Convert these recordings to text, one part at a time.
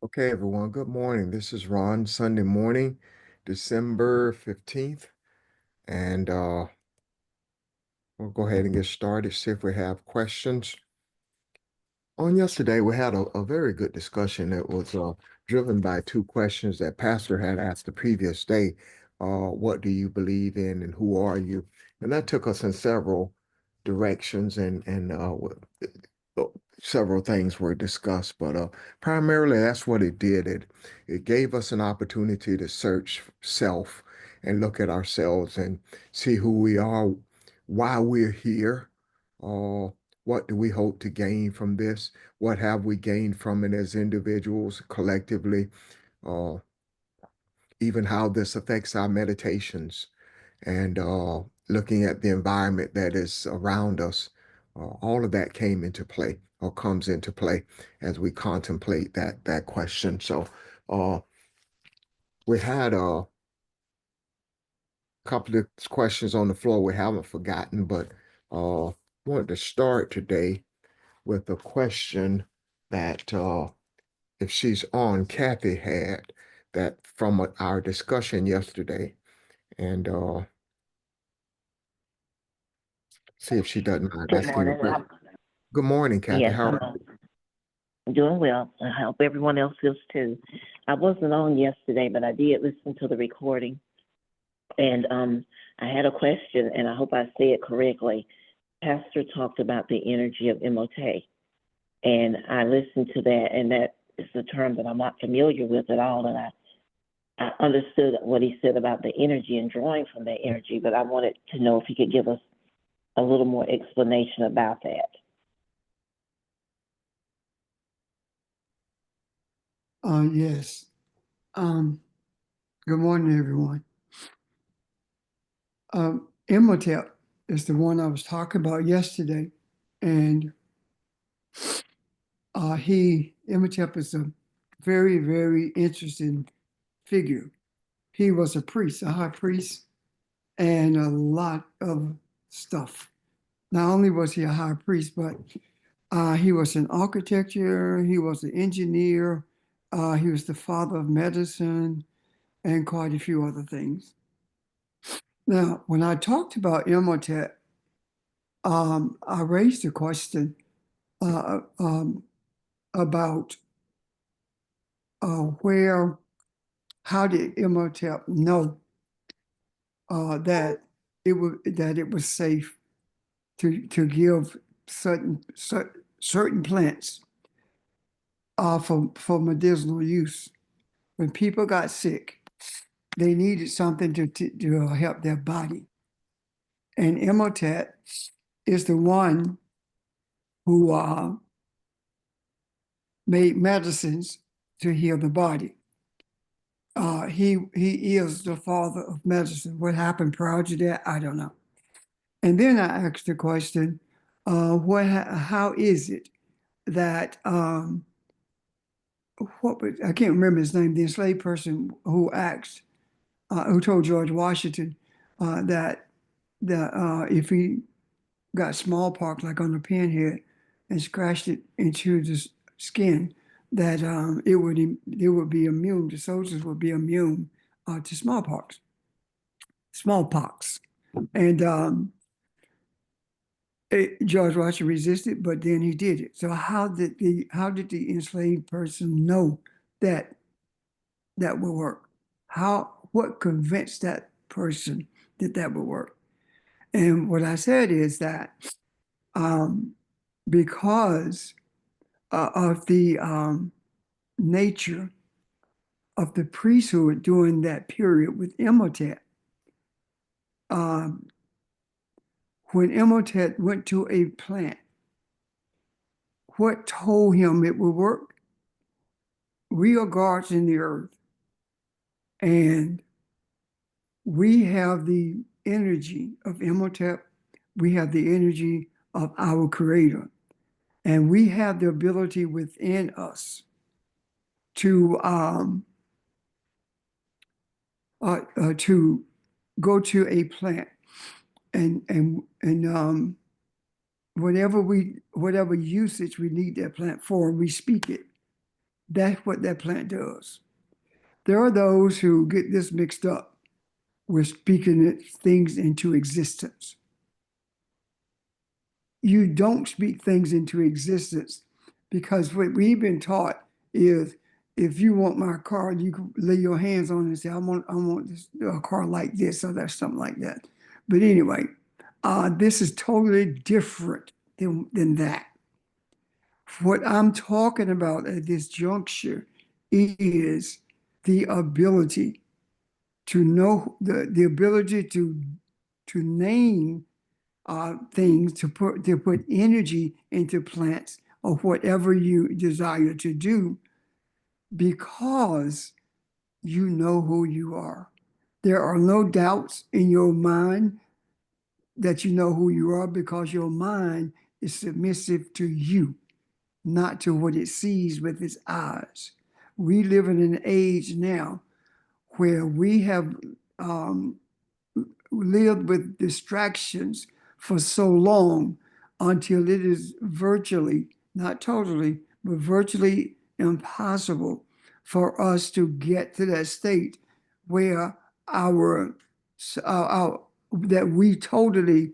Okay, everyone, good morning. This is Ron, Sunday morning, December 15th, and we'll go ahead and get started, see if we have questions. On yesterday, we had a very good discussion that was driven by two questions that Pastor had asked the previous day. What do you believe in and who are you? And that took us in several directions uh, several things were discussed, but primarily that's what it did. It gave us an opportunity to search self and look at ourselves and see who we are, why we're here, uh, what do we hope to gain from this? What have we gained from it as individuals, collectively? Uh, Even how this affects our meditations and looking at the environment that is around us. All of that came into play or comes into play as we contemplate that question. So uh, we had a couple of questions on the floor we haven't forgotten, but wanted to start today with a question that if she's on, Kathy had that from our discussion yesterday, and see if she doesn't mind Good asking a morning. question. Good morning, Kathy. Yes, How are I'm doing well. I hope everyone else is too. I wasn't on yesterday, but I did listen to the recording, and I had a question, and I hope I say it correctly. Pastor talked about the energy of MOT, and I listened to that, and that is a term that I'm not familiar with at all, and I understood what he said about the energy and drawing from that energy, but I wanted to know if he could give us a little more explanation about that. Yes. Good morning, everyone. Imhotep is the one I was talking about yesterday, and Imhotep is a very, very interesting figure. He was a priest, a high priest, and a lot of stuff. Not only was he a high priest, but he was an architecture, he was an engineer, he was the father of medicine, and quite a few other things. Now, when I talked about Imhotep, I raised a question uh, um, about where, how did Imhotep know that it was safe to give certain plants for medicinal use. When people got sick, they needed something to help their body. And Imhotep is the one who made medicines to heal the body. He is the father of medicine. What happened prior to that, I don't know. And then I asked the question, how is it that I can't remember his name, the enslaved person who told George Washington that if he got smallpox, like on the pinhead, and scratched it into the skin, that it would be immune. The soldiers would be immune to smallpox. Smallpox, and George Washington resisted, but then he did it. So how did the enslaved person know that that would work? What convinced that person that that would work? And what I said is that um, because of the nature of the priesthood during that period with Imhotep, um, when Imhotep went to a plant, what told him it would work? We are gods in the earth, and we have the energy of Imhotep. We have the energy of our Creator, and we have the ability within us to to go to a plant and whatever usage we need that plant for, we speak it, That's what that plant does. There are those who get this mixed up with speaking things into existence. You don't speak things into existence because what we've been taught is if you want my car, you can lay your hands on it and say, I want this, a car like this or that's something like that. But anyway, this is totally different than that. What I'm talking about at this juncture is the ability to know the ability to name things, to put energy into plants or whatever you desire to do, because you know who you are. There are no doubts in your mind that you know who you are, because your mind is submissive to you, not to what it sees with its eyes. We live in an age now where we have lived with distractions for so long until it is virtually, not totally, but virtually impossible for us to get to that state where that we totally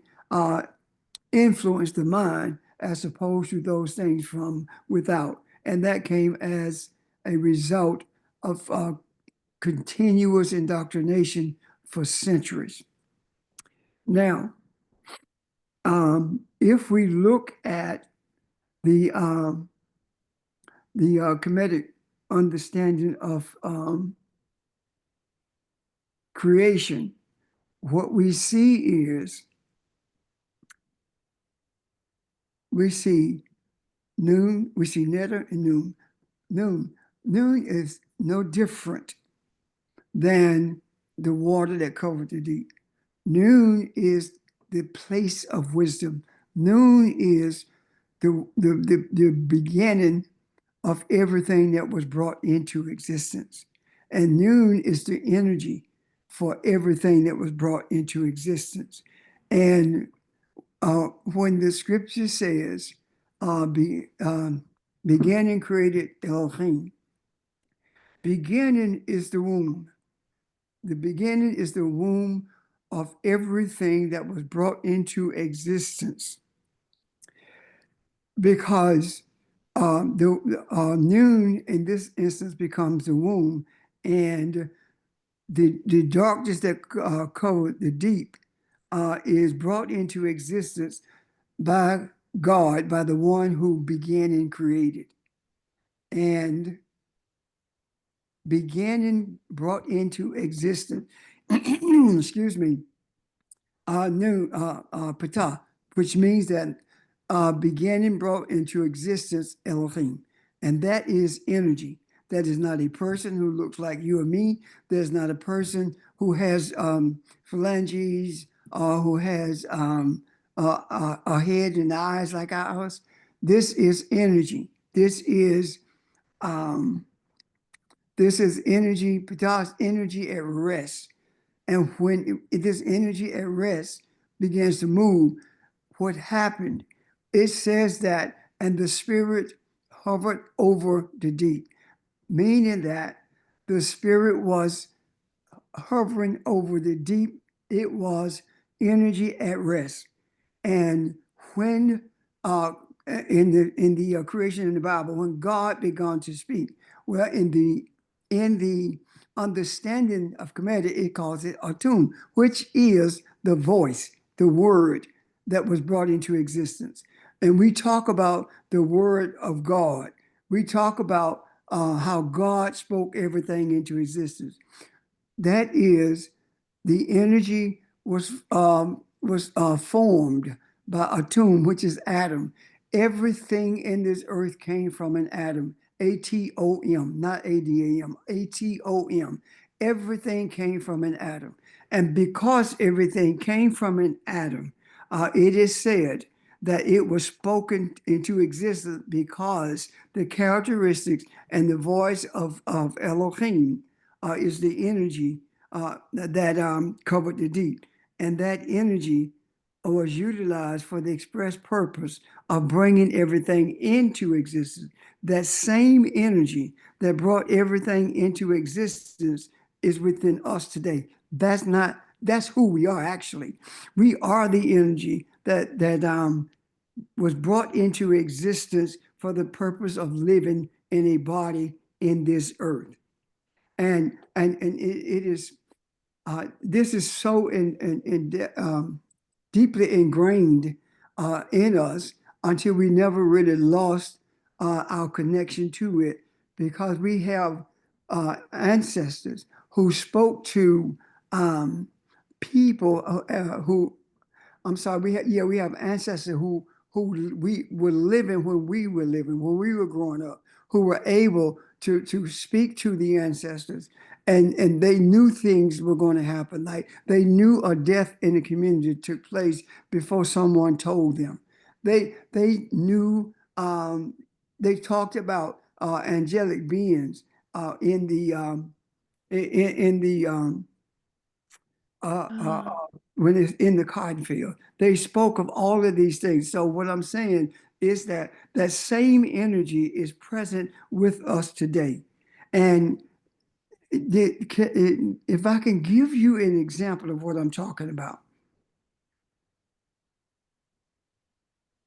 influence the mind as opposed to those things from without. And that came as a result of continuous indoctrination for centuries. Now, if we look at the Kemetic understanding of creation, what we see is we see noon, we see Netta and noon. Noon is no different than the water that covered the deep. Noon is the place of wisdom. Noon is the beginning of everything that was brought into existence. And noon is the energy for everything that was brought into existence. And when the scripture says, beginning created Elohim, beginning is the womb. The beginning is the womb of everything that was brought into existence. Because the noon in this instance becomes the womb, and the darkness that covered the deep is brought into existence by God, by the one who began and created. And beginning brought into existence, excuse me, noon, patah, which means that beginning brought into existence Elohim. And that is energy. That is not a person who looks like you or me. There's not a person who has phalanges or who has a head and eyes like ours. This is energy. This is energy, Patah's energy at rest. And when this energy at rest begins to move, what happened? It says that, and the spirit hovered over the deep, meaning that the spirit was hovering over the deep. It was energy at rest. And when in the creation in the Bible, when God began to speak, well, in the understanding of Kemetic, it calls it Atum, which is the voice, the word that was brought into existence. And we talk about the word of God. We talk about how God spoke everything into existence. That is, the energy was formed by Atum, which is Adam. Everything in this earth came from an atom, Atom, not Adam, Atom. Everything came from an atom. And because everything came from an atom, it is said that it was spoken into existence because the characteristics and the voice of Elohim is the energy that covered the deep. And that energy was utilized for the express purpose of bringing everything into existence. That same energy that brought everything into existence is within us today. That's who we are actually. We are the energy that was brought into existence for the purpose of living in a body in this earth. And it is this is so deeply ingrained in us until we never really lost our connection to it, because we have ancestors who spoke to people who, I'm sorry, we have ancestors who we were living when we were living, when we were growing up, who were able to speak to the ancestors, and they knew things were going to happen. Like they knew a death in the community took place before someone told them. They knew, they talked about angelic beings in the uh, uh, Ah. when it's in the cotton field. They spoke of all of these things. So what I'm saying is that that same energy is present with us today. And if I can give you an example of what I'm talking about,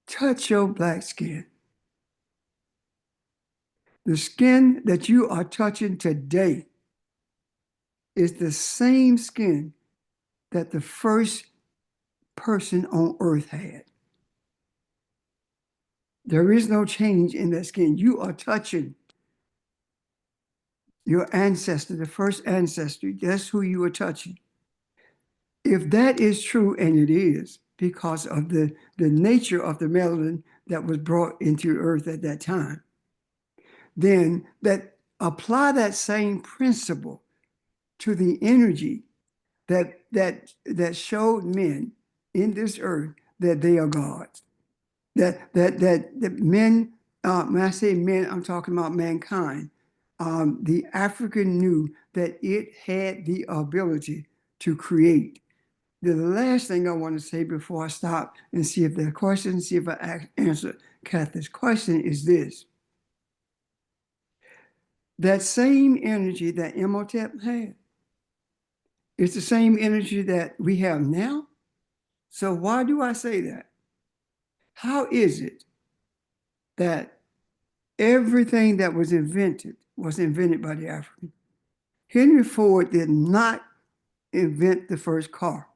touch your black skin. The skin that you are touching today is the same skin that the first person on earth had. There is no change in that skin. You are touching your ancestor, the first ancestor. That's who you are touching. If that is true, and it is because of the nature of the melanin that was brought into earth at that time, then that apply that same principle to the energy that showed men in this earth that they are gods. That men, when I say men, I'm talking about mankind. The African knew that it had the ability to create. The last thing I want to say before I stop and see if there are questions, see if I answer Kathy's question is this. That same energy that Imhotep had is the same energy that we have now. So why do I say that? How is it that everything that was invented by the African? Henry Ford did not invent the first car.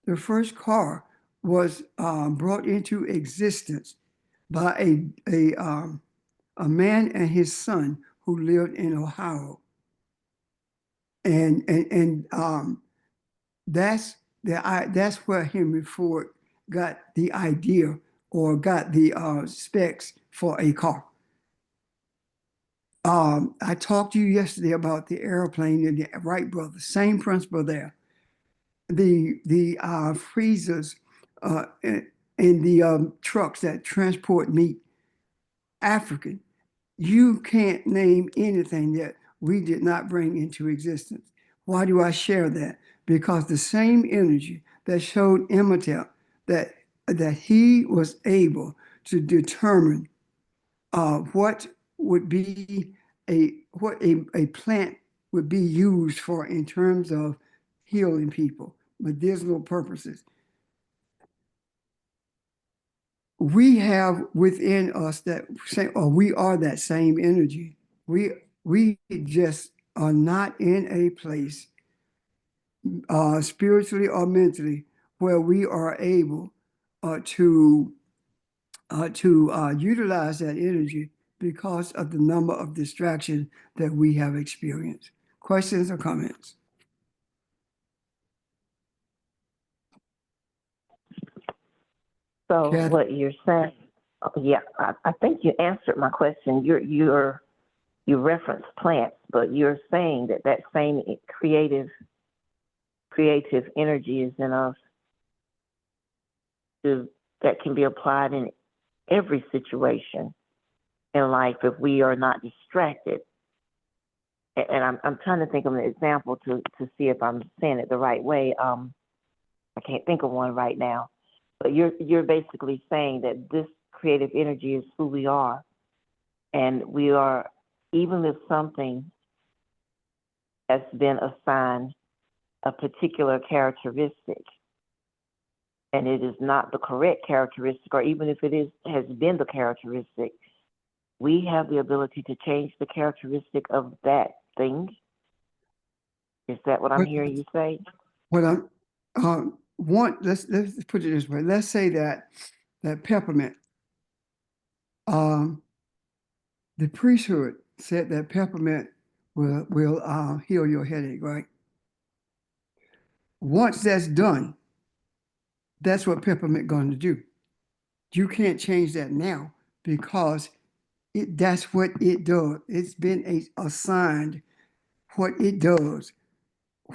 The first car was brought into existence by a man and his son who lived in Ohio, and that's where Henry Ford got the idea or got the specs for a car. I talked to you yesterday about the airplane and the Wright brothers, same principle there. The freezers and the trucks that transport meat, African. You can't name anything that we did not bring into existence. Why do I share that? Because the same energy that showed Imhotep that he was able to determine what would be a plant would be used for in terms of healing people, medicinal purposes. We have within us that same, or we are that same energy. We just are not in a place spiritually or mentally where we are able to utilize that energy because of the number of distractions that we have experienced. Questions or comments? So Kathy? what you're saying, yeah, I think you answered my question. You referenced plants, but you're saying that that same creative energy is in us that can be applied in every situation in life if we are not distracted. And I'm trying to think of an example to see if I'm saying it the right way. I can't think of one right now, but you're basically saying that this creative energy is who we are, and we are, even if something has been assigned a particular characteristic, and it is not the correct characteristic, or even if it has been the characteristic, we have the ability to change the characteristic of that thing. Is that what I'm What, hearing you say? what I'm, let's put it this way. Let's say that peppermint, um, the priesthood said that peppermint will heal your headache, right? Once that's done, that's what peppermint going to do. You can't change that now because that's what it does. It's been assigned what it does.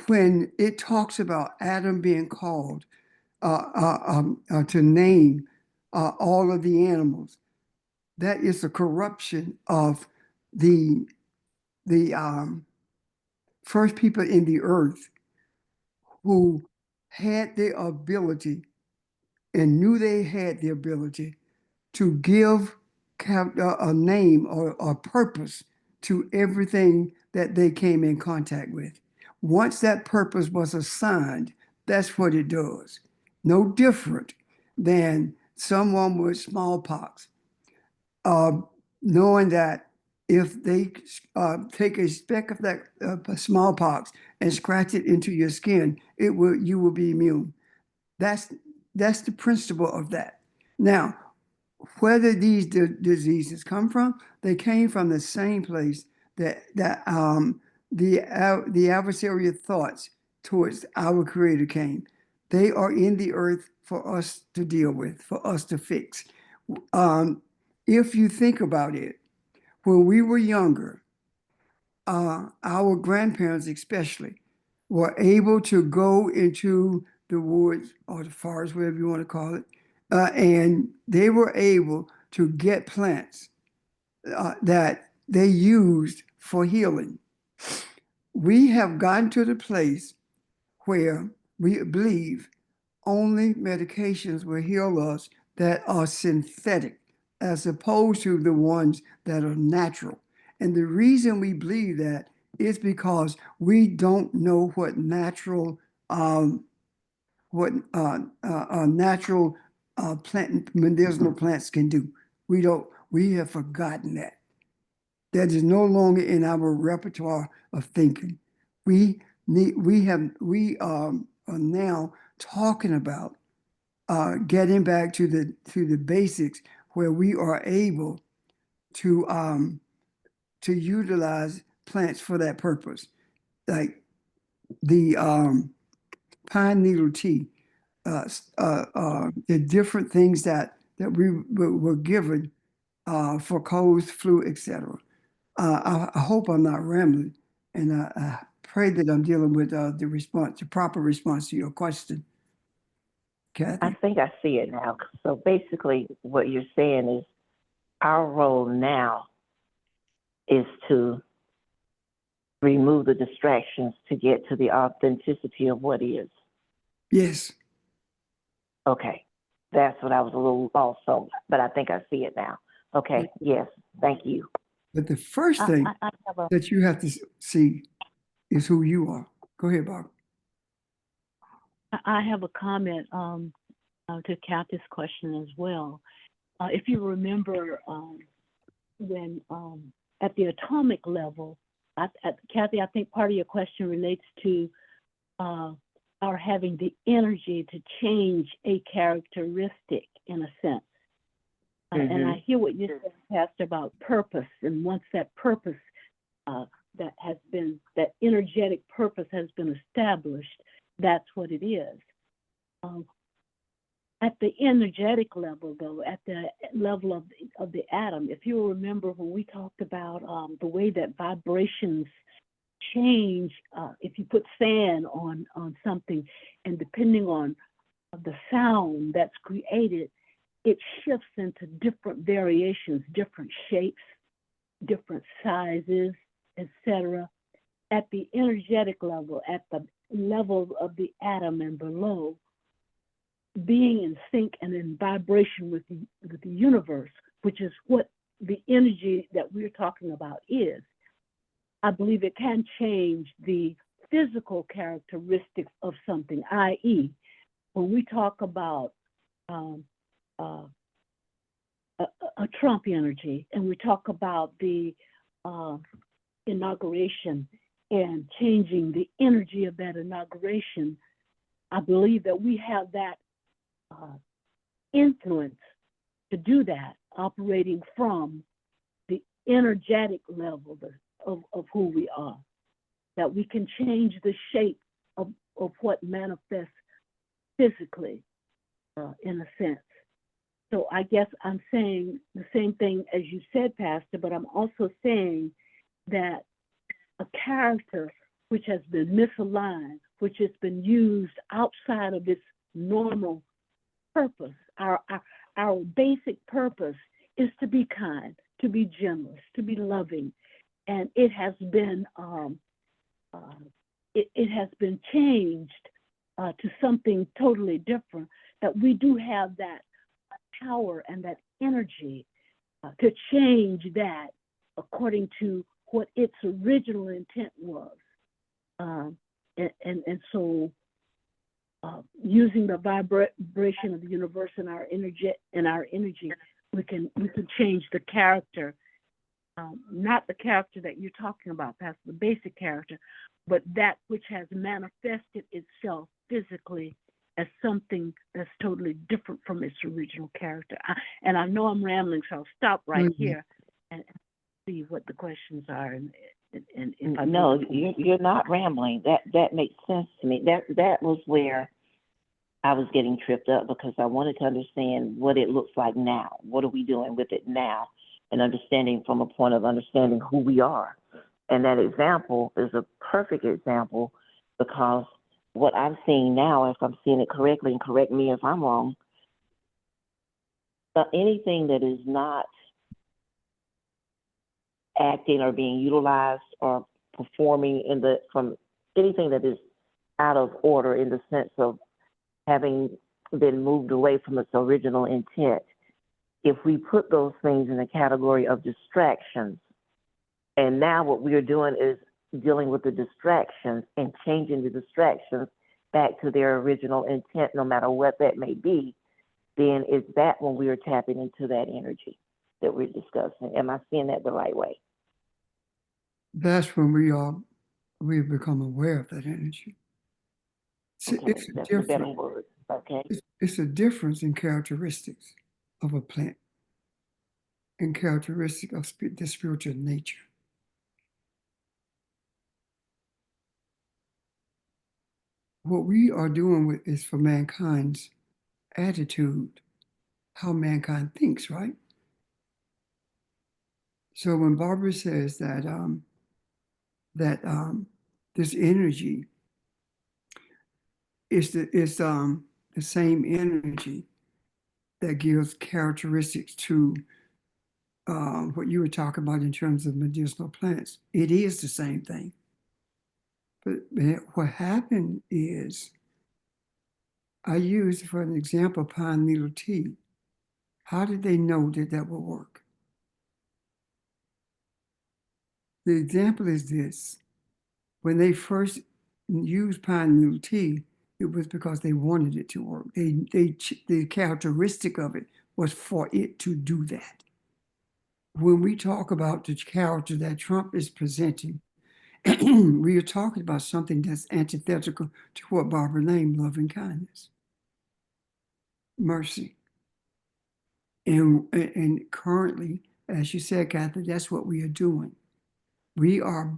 When it talks about Adam being called to name all of the animals, that is a corruption of the first people in the earth who had the ability and knew they had the ability to give a name or a purpose to everything that they came in contact with. Once that purpose was assigned, that's what it does. No different than someone with smallpox, uh, knowing that if they take a speck of that smallpox and scratch it into your skin, you will be immune. That's the principle of that. Now, whether these diseases come from, they came from the same place that the adversarial thoughts towards our Creator came. They are in the earth for us to deal with, for us to fix. Um, if you think about it, when we were younger, our grandparents especially were able to go into the woods or the forest, whatever you want to call it, and they were able to get plants that they used for healing. We have gotten to the place where we believe only medications will heal us that are synthetic, as opposed to the ones that are natural. And the reason we believe that is because we don't know what natural plant medicinal plants can do. We don't. We have forgotten that. That is no longer in our repertoire of thinking. We are now talking about getting back to the basics where we are able to utilize plants for that purpose, like the pine needle tea, the different things that we were given for colds, flu, etc. I hope I'm not rambling, and I pray that I'm dealing with the proper response to your question, I Kathy. think I see it now. So basically, what you're saying is our role now is to remove the distractions to get to the authenticity of what is. Yes. Okay. That's what I was a little lost on, but I think I see it now. Okay. Yes. Thank you. But the first thing I have a that you have to see is who you are. Go ahead, Bob. I have a comment to Kathy's question as well. If you remember when at the atomic level, Kathy, I think part of your question relates to our having the energy to change a characteristic in a sense. And I hear what you said, Pastor, about purpose. And once that purpose, that energetic purpose has been established, that's what it is. At the energetic level, though, at the level of the atom, if you remember when we talked about the way that vibrations change, if you put sand on something, and depending on the sound that's created, it shifts into different variations, different shapes, different sizes, etc. At the energetic level, at the level of the atom and below, being in sync and in vibration with the universe, which is what the energy that we're talking about is, I believe it can change the physical characteristics of something, i.e., when we talk about a Trump energy and we talk about the inauguration and changing the energy of that inauguration, I believe that we have that influence to do that, operating from the energetic level of who we are, that we can change the shape of what manifests physically, in a sense. So I guess I'm saying the same thing as you said, Pastor, but I'm also saying that a character which has been misaligned, which has been used outside of its normal purpose, our basic purpose is to be kind, to be generous, to be loving, and it has been it has been changed to something totally different. That we do have that power and that energy to change that according to what its original intent was, and so using the vibration of the universe and our energy, we can change the character, not the character that you're talking about, Pastor, the basic character, but that which has manifested itself physically as something that's totally different from its original character. And I know I'm rambling, so I'll stop right here and see what the questions are. And if I No, you're not rambling. That makes sense to me. That was where I was getting tripped up, because I wanted to understand what it looks like now. What are we doing with it now? And understanding from a point of understanding who we are. And that example is a perfect example, because what I'm seeing now, if I'm seeing it correctly, and correct me if I'm wrong, anything that is not acting or being utilized or performing from anything that is out of order in the sense of having been moved away from its original intent, if we put those things in the category of distractions, and now what we are doing is dealing with the distractions and changing the distractions back to their original intent, no matter what that may be, then is that when we are tapping into that energy that we're discussing? Am I seeing that the right way? That's when we become aware of that energy. See, Okay, that's a better word. Okay. It's a difference in characteristics of a plant and characteristic of the spiritual nature. What we are doing is for mankind's attitude, how mankind thinks, right? So when Barbara says that this energy is the same energy that gives characteristics to what you were talking about in terms of medicinal plants, it is the same thing. But what happened is, I used for an example pine needle tea. How did they know that would work? The example is this. When they first used pine needle tea, it was because they wanted it to work. The characteristic of it was for it to do that. When we talk about the character that Trump is presenting, we are talking about something that's antithetical to what Barbara named loving kindness, mercy. And currently, as you said, Kathy, that's what we are doing. We are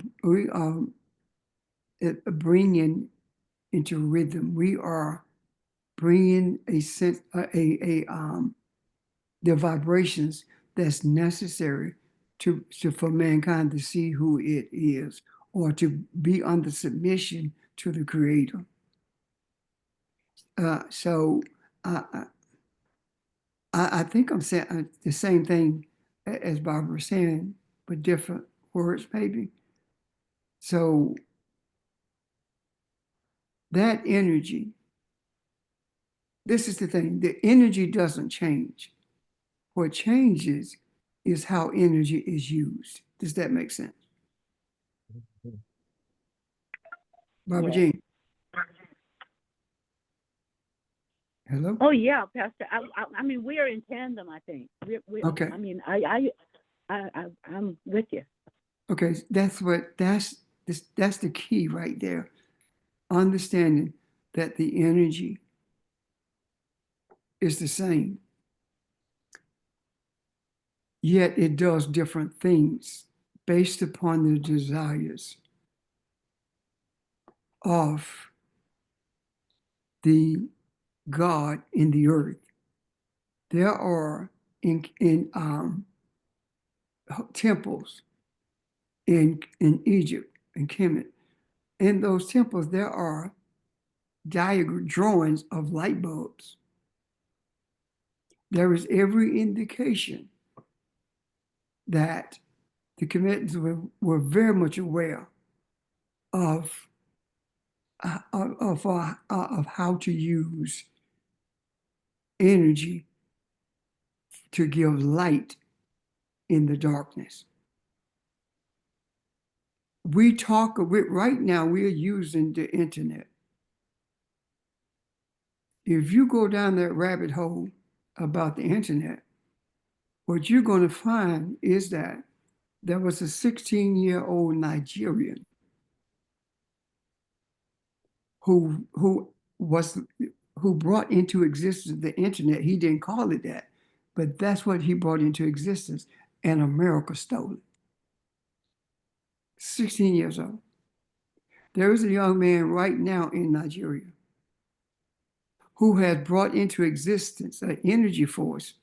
bringing into rhythm. We are bringing a sense, the vibrations that's necessary for mankind to see who it is, or to be under submission to the Creator. So I think I'm saying the same thing as Barbara was saying, but different words maybe. So that energy this is the thing, the energy doesn't change. What changes is how energy is used. Does that make sense? Barbara Yes. Jean? Hello? Oh, yeah, Pastor. I mean, we are in tandem, I think. Okay. I mean, I'm with you. Okay, that's the key right there. Understanding that the energy is the same, yet it does different things based upon the desires of the God in the earth. There are in temples in Egypt and Kemet. In those temples, there are drawings of light bulbs. There is every indication that the Kemetans were very much aware of of how to use energy to give light in the darkness. Right now, we're using the internet. If you go down that rabbit hole about the internet, what you're going to find is that there was a 16-year-old Nigerian who brought into existence the internet. He didn't call it that, but that's what he brought into existence, and America stole it. 16 years old. There is a young man right now in Nigeria who has brought into existence an energy force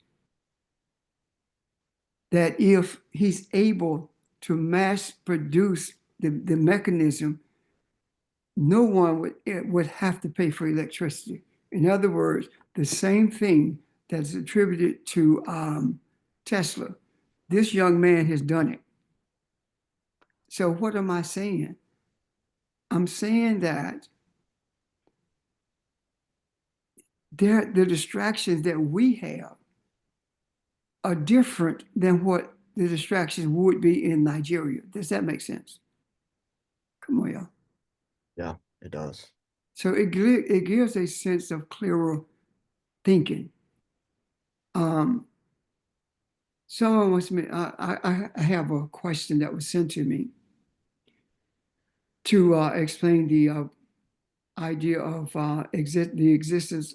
that if he's able to mass produce the mechanism, no one would have to pay for electricity. In other words, the same thing that's attributed to Tesla, this young man has done it. So what am I saying? I'm saying that the distractions that we have are different than what the distractions would be in Nigeria. Does that make sense? Come on, y'all. Yeah, it does. So it gives a sense of clearer thinking. Someone wants me. I have a question that was sent to me to explain the idea of the existence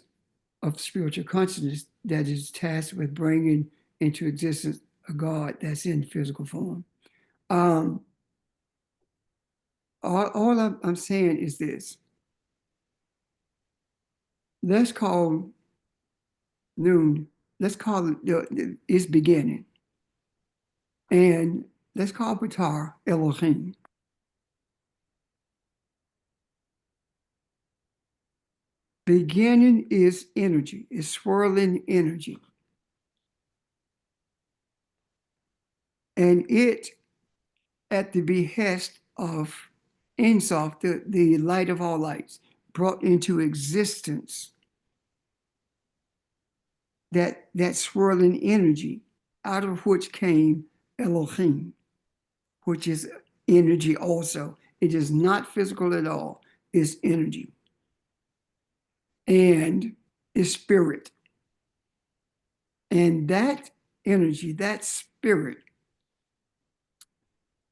of spiritual consciousness that is tasked with bringing into existence a God that's in physical form. Um, all I'm saying is this. Let's call noon. Let's call it its beginning, and let's call Ptah Elohim. Beginning is energy, is swirling energy. And it, at the behest of Ein Sof, the light of all lights, brought into existence that swirling energy, out of which came Elohim, which is energy also. It is not physical at all, it's energy. And is spirit. And that energy, that spirit,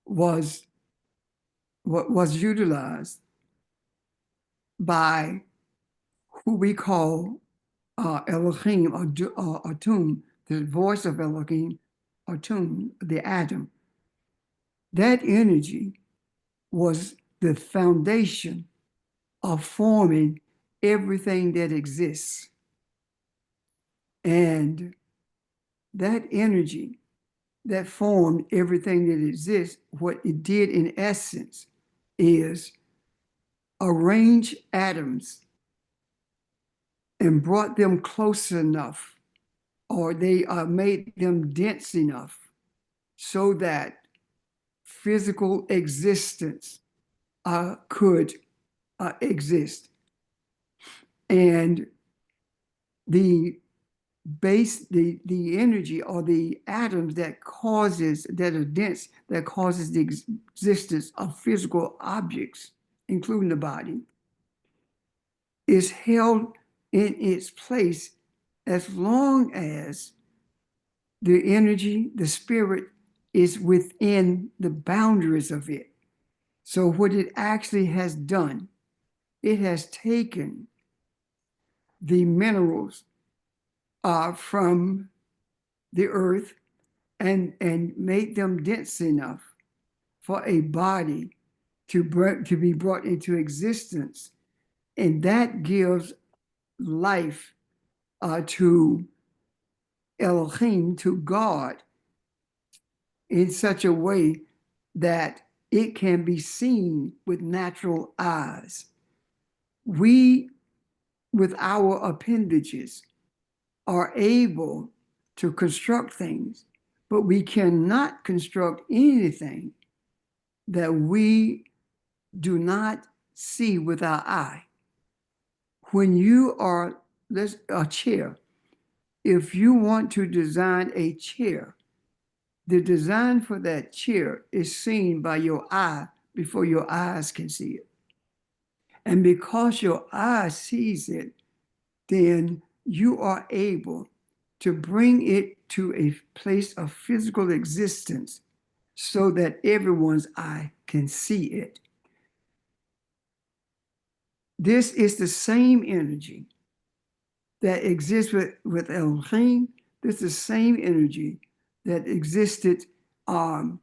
was what was utilized by who we call Elohim or Atum, the voice of Elohim, Atum, the atom. That energy was the foundation of forming everything that exists. And that energy that formed everything that exists, what it did in essence is arrange atoms and brought them close enough, or they made them dense enough so that physical existence could exist. And the the energy or the atoms that are dense, that causes the existence of physical objects, including the body, is held in its place as long as the energy, the spirit, is within the boundaries of it. So what it actually has done, it has taken the minerals from the earth and made them dense enough for a body to be brought into existence. And that gives life to Elohim, to God, in such a way that it can be seen with natural eyes. We, with our appendages, are able to construct things, but we cannot construct anything that we do not see with our eye. When you are, a chair, if you want to design a chair, the design for that chair is seen by your eye before your eyes can see it. And because your eye sees it, then you are able to bring it to a place of physical existence so that everyone's eye can see it. This is the same energy that exists with Elohim. This is the same energy that existed in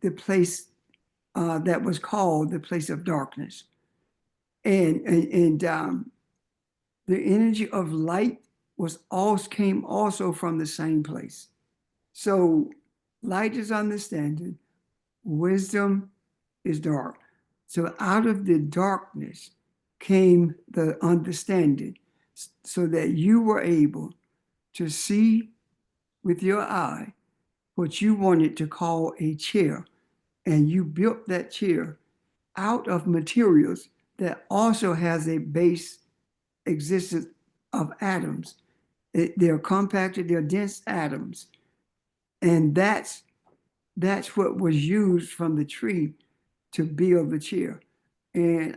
the place that was called the place of darkness. And the energy of light came also from the same place. So light is understanding, wisdom is dark. So out of the darkness came the understanding, so that you were able to see with your eye what you wanted to call a chair. And you built that chair out of materials that also has a base existence of atoms. They're compacted, they're dense atoms. And that's what was used from the tree to build the chair. And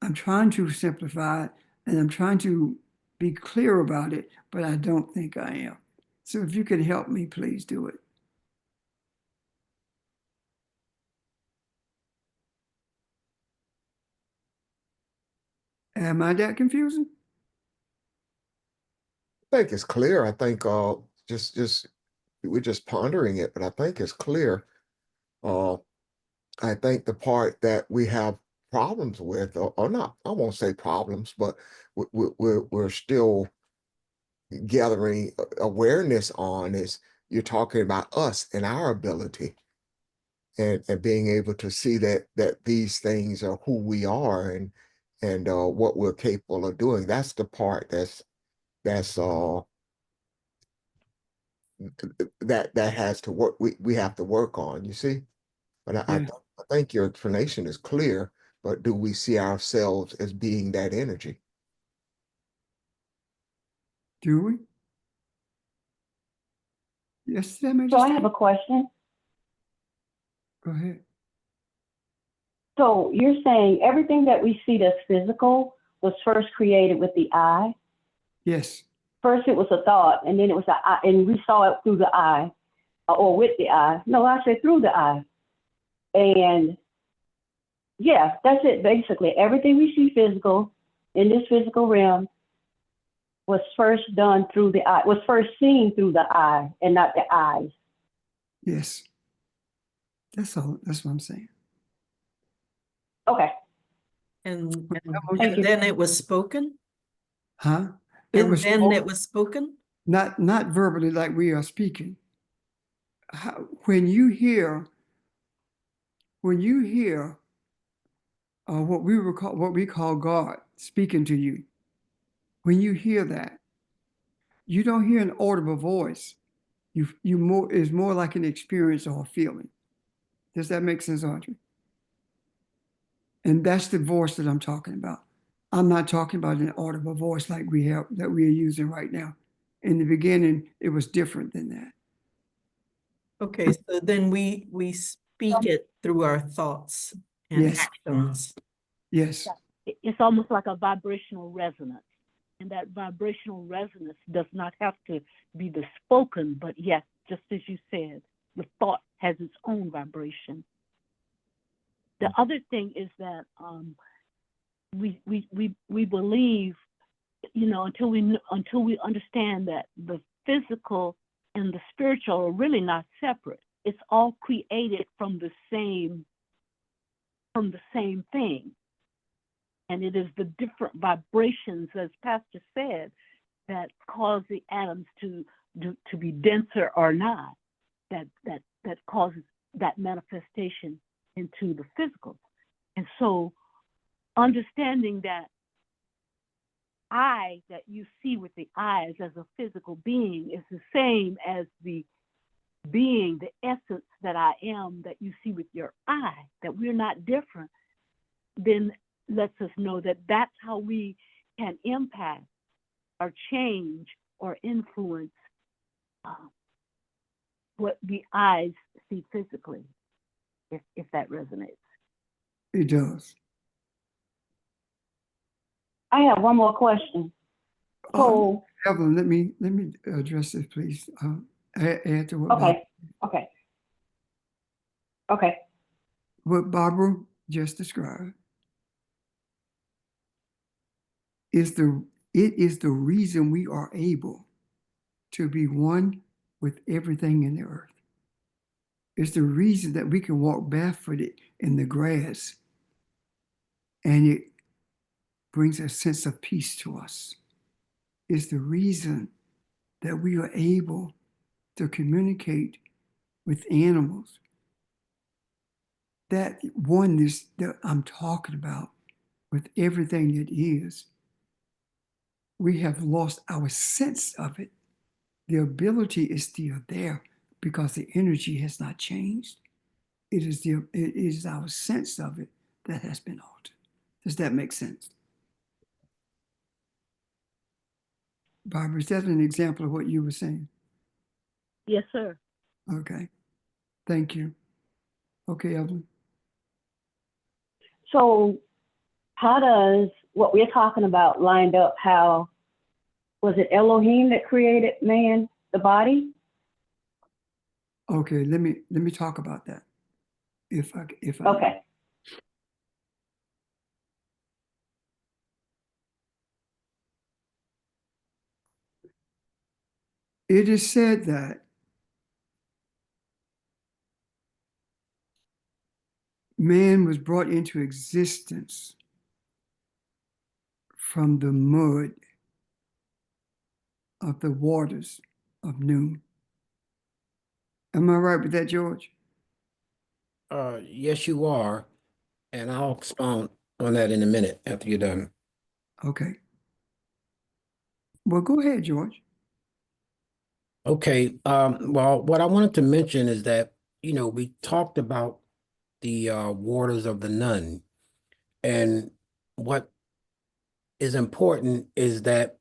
I'm trying to simplify it, and I'm trying to be clear about it, but I don't think I am. So if you could help me, please do it. Am I that confusing? I think it's clear. I think just we're just pondering it, but I think it's clear. Uh, I think the part that we have problems with, or not, I won't say problems, but we're still gathering awareness on is you're talking about us and our ability and being able to see that these things are who we are and what we're capable of doing. That's the part that's that has to work. We have to work on, you see. But Yeah. I think your explanation is clear, but do we see ourselves as being that energy? Do we? Yes, that makes So I sense. have a question. Go ahead. So you're saying everything that we see that's physical was first created with the eye? Yes. First it was a thought, and then it was the eye, and we saw it through the eye, or with the eye. No, I said through the eye. And yeah, that's it basically. Everything we see physical in this physical realm was first done through the eye, was first seen through the eye and not the eyes. Yes. That's all. That's what I'm saying. Okay. And Thank you. then it was spoken? Huh? It And was then spoken, it was spoken? not verbally like we are speaking. When you hear what we call God speaking to you, when you hear that, you don't hear an audible voice. You more is more like an experience or a feeling. Does that make sense, Audrey? And that's the voice that I'm talking about. I'm not talking about an audible voice like we have that we are using right now. In the beginning, it was different than that. Okay, so then we speak it through our thoughts and Yes. actions. Yes. It's almost like a vibrational resonance. And that vibrational resonance does not have to be the spoken, but yes, just as you said, the thought has its own vibration. The other thing is that we believe, you know, until we understand that the physical and the spiritual are really not separate. It's all created from the same thing. And it is the different vibrations, as Pastor said, that cause the atoms to be denser or not, that causes that manifestation into the physical. And so understanding that I that you see with the eyes as a physical being is the same as the being, the essence that I am that you see with your eye, that we're not different, then lets us know that that's how we can impact or change or influence what the eyes see physically, if that resonates. It does. I have one more question. So, Evelyn, let me address this, please. Add to what okay. what Barbara just described. It is the reason we are able to be one with everything in the earth. It's the reason that we can walk barefooted in the grass, and it brings a sense of peace to us. It's the reason that we are able to communicate with animals. That oneness that I'm talking about with everything that is, we have lost our sense of it. The ability is still there because the energy has not changed. It is our sense of it that has been altered. Does that make sense? Barbara, is that an example of what you were saying? Yes, sir. Okay. Thank you. Okay, Evelyn. So how does what we're talking about lined up? How was it Elohim that created man, the body? Okay, let me talk about that. If I Okay. It is said that man was brought into existence from the mud of the waters of Noon. Am I right with that, George? Yes, you are. And I'll expound on that in a minute after you're done. Okay. Well, go ahead, George. Okay. Well, what I wanted to mention is that, we talked about the waters of the Nun. And what is important is that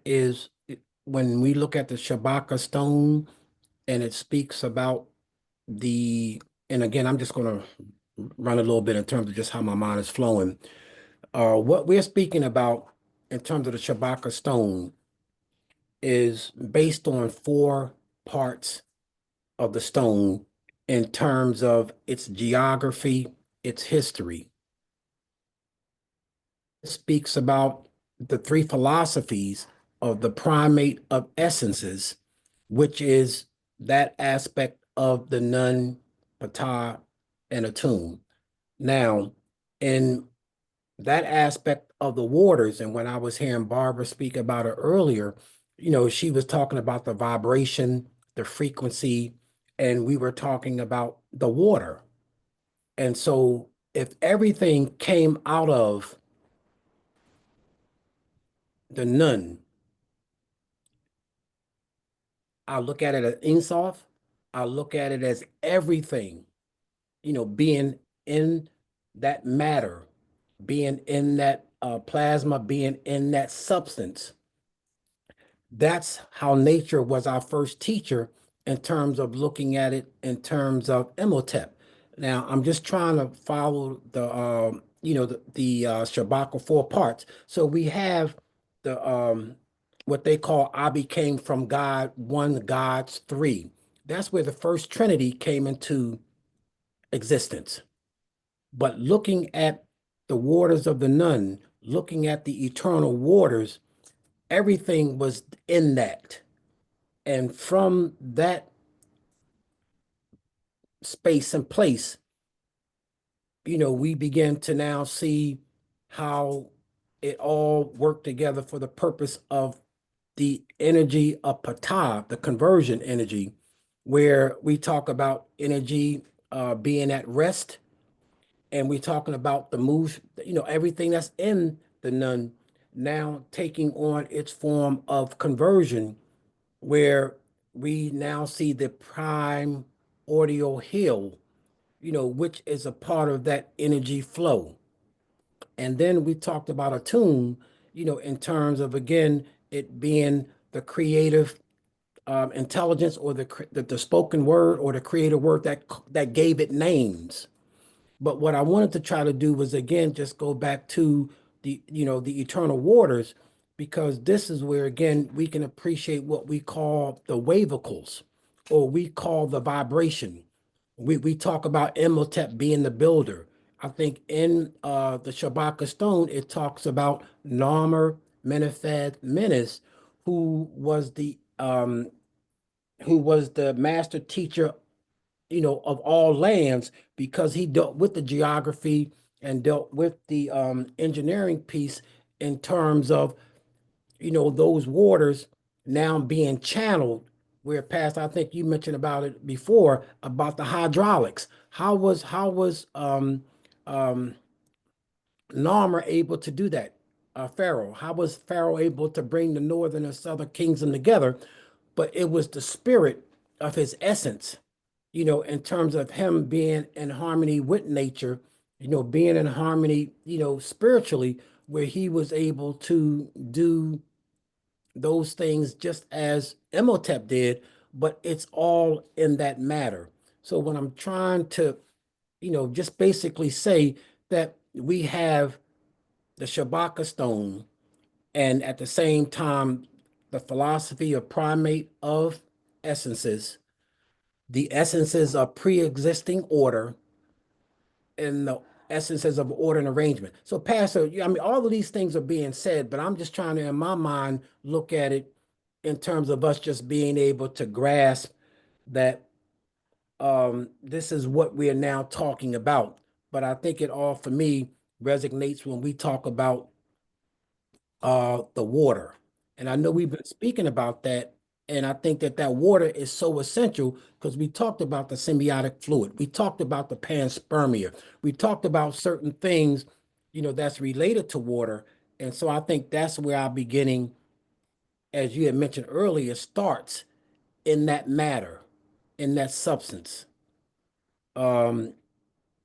is when we look at the Shabaka stone and it speaks about and again, I'm just going to run a little bit in terms of just how my mind is flowing. What we're speaking about in terms of the Shabaka stone is based on 4 parts of the stone in terms of its geography, its history. It speaks about the 3 philosophies of the primate of essences, which is that aspect of the Nun, Ptah, and Atum. Now, in that aspect of the waters, and when I was hearing Barbara speak about it earlier, she was talking about the vibration, the frequency, and we were talking about the water. And so if everything came out of the Nun, I look at it as Ein Sof, I look at it as everything, being in that matter being in that plasma, being in that substance. That's how nature was our first teacher in terms of looking at it in terms of Imhotep. Now, I'm just trying to follow the Shabaka four parts. So we have the what they call I became from God, one, God's three. That's where the first Trinity came into existence. But looking at the waters of the Nun, looking at the eternal waters, everything was in that. And from that space and place, we begin to now see how it all worked together for the purpose of the energy of Ptah, the conversion energy, where we talk about energy being at rest, and we're talking about the move, everything that's in the Nun now taking on its form of conversion, where we now see the prime audio hill, which is a part of that energy flow. And then we talked about a tune, in terms of, again, it being the creative intelligence, or the spoken word, or the creative word that gave it names. But what I wanted to try to do was, again, just go back to the eternal waters, because this is where, again, we can appreciate what we call the wavicles, or we call the vibration. We talk about Imhotep being the builder. I think in the Shabaka stone, it talks about Narmer Menefed Menes, who was the master teacher, of all lands, because he dealt with the geography and dealt with the engineering piece in terms of, those waters now being channeled. Where past, I think you mentioned about it before, about the hydraulics. How was Narmer able to do that? Pharaoh. How was Pharaoh able to bring the northern and southern kingdom together? But it was the spirit of his essence, in terms of him being in harmony with nature, being in harmony, spiritually, where he was able to do those things just as Imhotep did, but it's all in that matter. So when I'm trying to, just basically say that we have the Shabaka stone, and at the same time, the philosophy of primate of essences, the essences of pre-existing order, and the essences of order and arrangement. So, Pastor, I mean, all of these things are being said, but I'm just trying to, in my mind, look at it in terms of us just being able to grasp that this is what we are now talking about. But I think it all, for me, resonates when we talk about the water. And I know we've been speaking about that. And I think that water is so essential, because we talked about the symbiotic fluid. We talked about the panspermia. We talked about certain things, that's related to water. And so I think that's where our beginning, as you had mentioned earlier, starts in that matter, in that substance, um,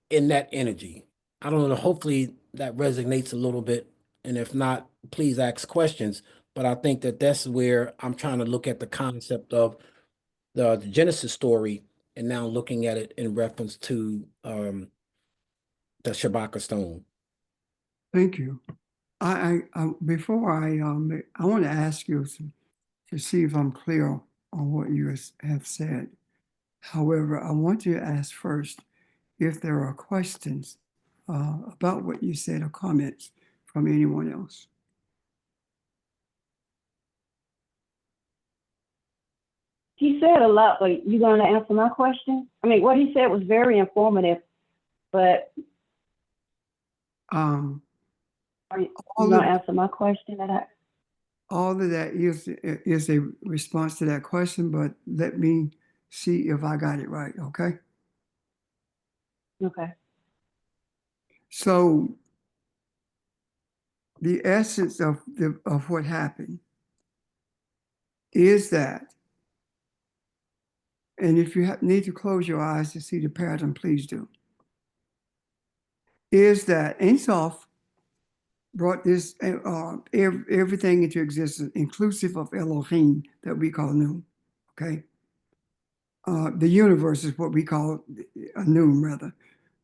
in that energy. I don't know, hopefully that resonates a little bit. And if not, please ask questions. But I think that that's where I'm trying to look at the concept of the Genesis story, and now looking at it in reference to the Shabaka stone. Thank you. Before I want to ask you to see if I'm clear on what you have said. However, I want you to ask first if there are questions about what you said, or comments from anyone else. He said a lot, but you going to answer my question? I mean, what he said was very informative, but Um, are you all going of, to answer my question? all of that is a response to that question, but let me see if I got it right, okay? Okay. So the essence of what happened is that, and if you need to close your eyes to see the pattern, please do, is that Ein Sof brought this everything into existence, inclusive of Elohim that we call Noon. Okay, the universe is what we call a Noon, rather.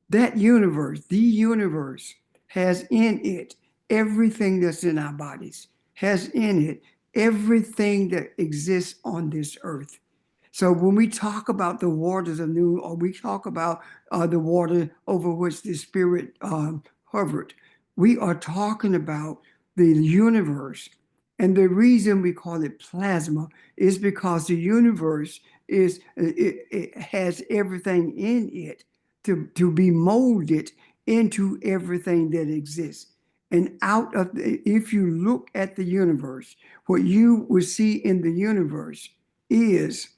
That universe, the universe, has in it everything that's in our bodies, has in it everything that exists on this earth. So when we talk about the waters of Noon, or we talk about the water over which the Spirit hovered, we are talking about the universe. And the reason we call it plasma is because the universe it has everything in it to be molded into everything that exists. And if you look at the universe, what you will see in the universe is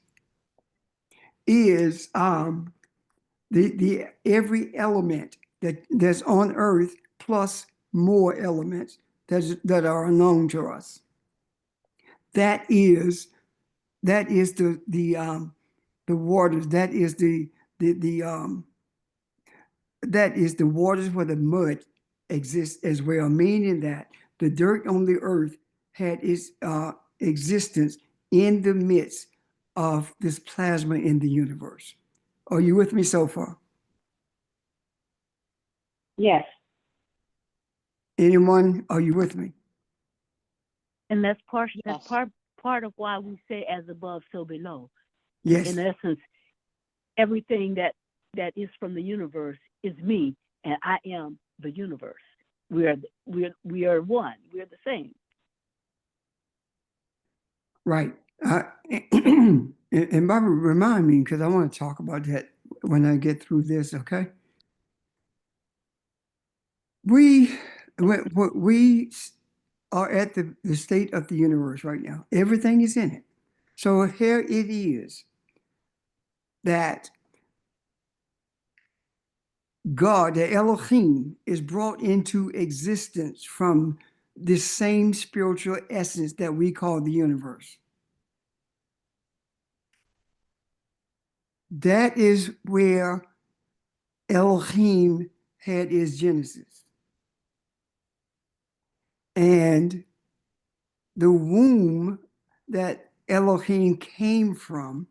the every element that's on earth plus more elements that are unknown to us. That is the waters. That is the waters where the mud exists as well, meaning that the dirt on the earth had its existence in the midst of this plasma in the universe. Are you with me so far? Yes. Anyone? Are you with me? And that's Yes. part of why we say as above, so below. Yes. In essence, everything that is from the universe is me, and I am the universe. We are one. We are the same. Right. And Barbara, remind me, because I want to talk about that when I get through this, okay? We are at the state of the universe right now. Everything is in it. So here it is that God, the Elohim, is brought into existence from this same spiritual essence that we call the universe. That is where Elohim had his genesis. And the womb that Elohim came from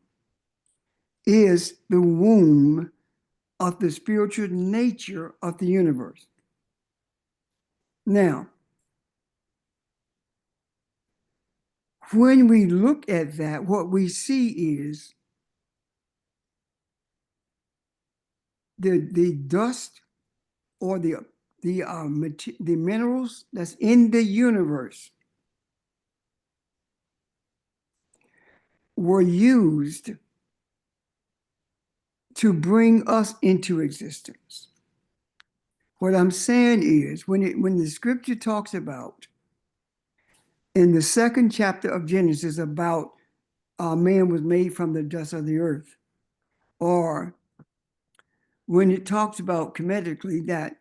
is the womb of the spiritual nature of the universe. Now, when we look at that, what we see is the dust or the minerals that's in the universe were used to bring us into existence. What I'm saying is, when the scripture talks about in the second chapter of Genesis about man was made from the dust of the earth, or when it talks about Kemetically that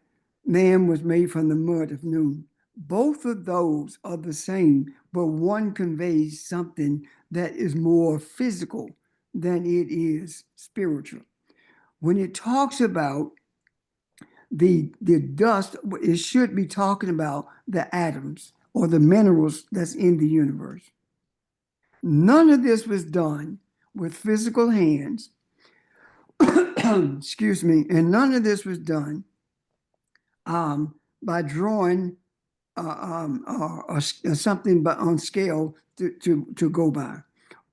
man was made from the mud of Noon, both of those are the same, but one conveys something that is more physical than it is spiritual. When it talks about the dust, it should be talking about the atoms or the minerals that's in the universe. None of this was done with physical hands. Excuse me, and none of this was done by drawing something but on scale to go by.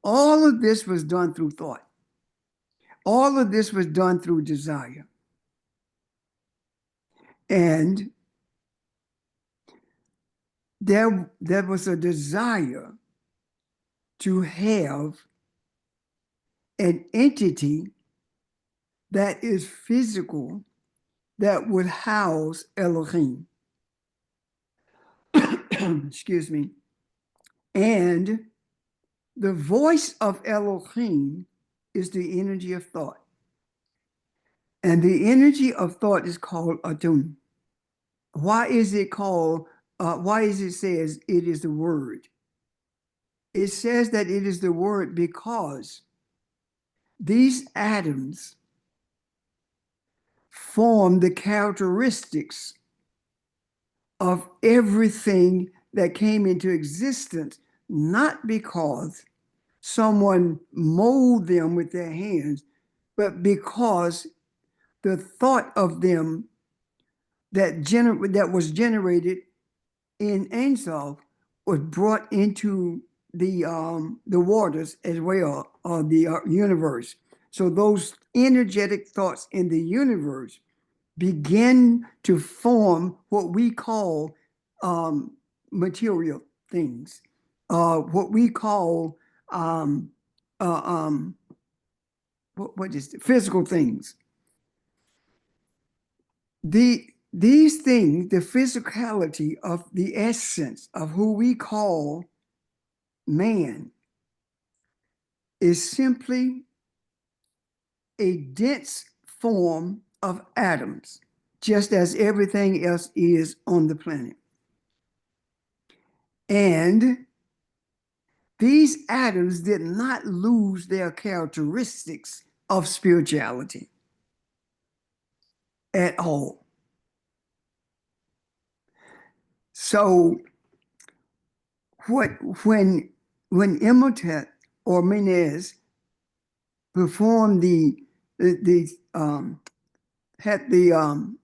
All of this was done through thought. All of this was done through desire. And there was a desire to have an entity that is physical that would house Elohim. Excuse me. And the voice of Elohim is the energy of thought. And the energy of thought is called Adon. Why is it called, why is it says it is the word? It says that it is the word because these atoms form the characteristics of everything that came into existence, not because someone molded them with their hands, but because the thought of them that was generated in Ein Sof was brought into the waters as well, or the universe. So those energetic thoughts in the universe begin to form what we call material things, what we call what is it? Physical things. These things, the physicality of the essence of who we call man, is simply a dense form of atoms, just as everything else is on the planet. And these atoms did not lose their characteristics of spirituality at all. So when Imhotep or Menez performed had the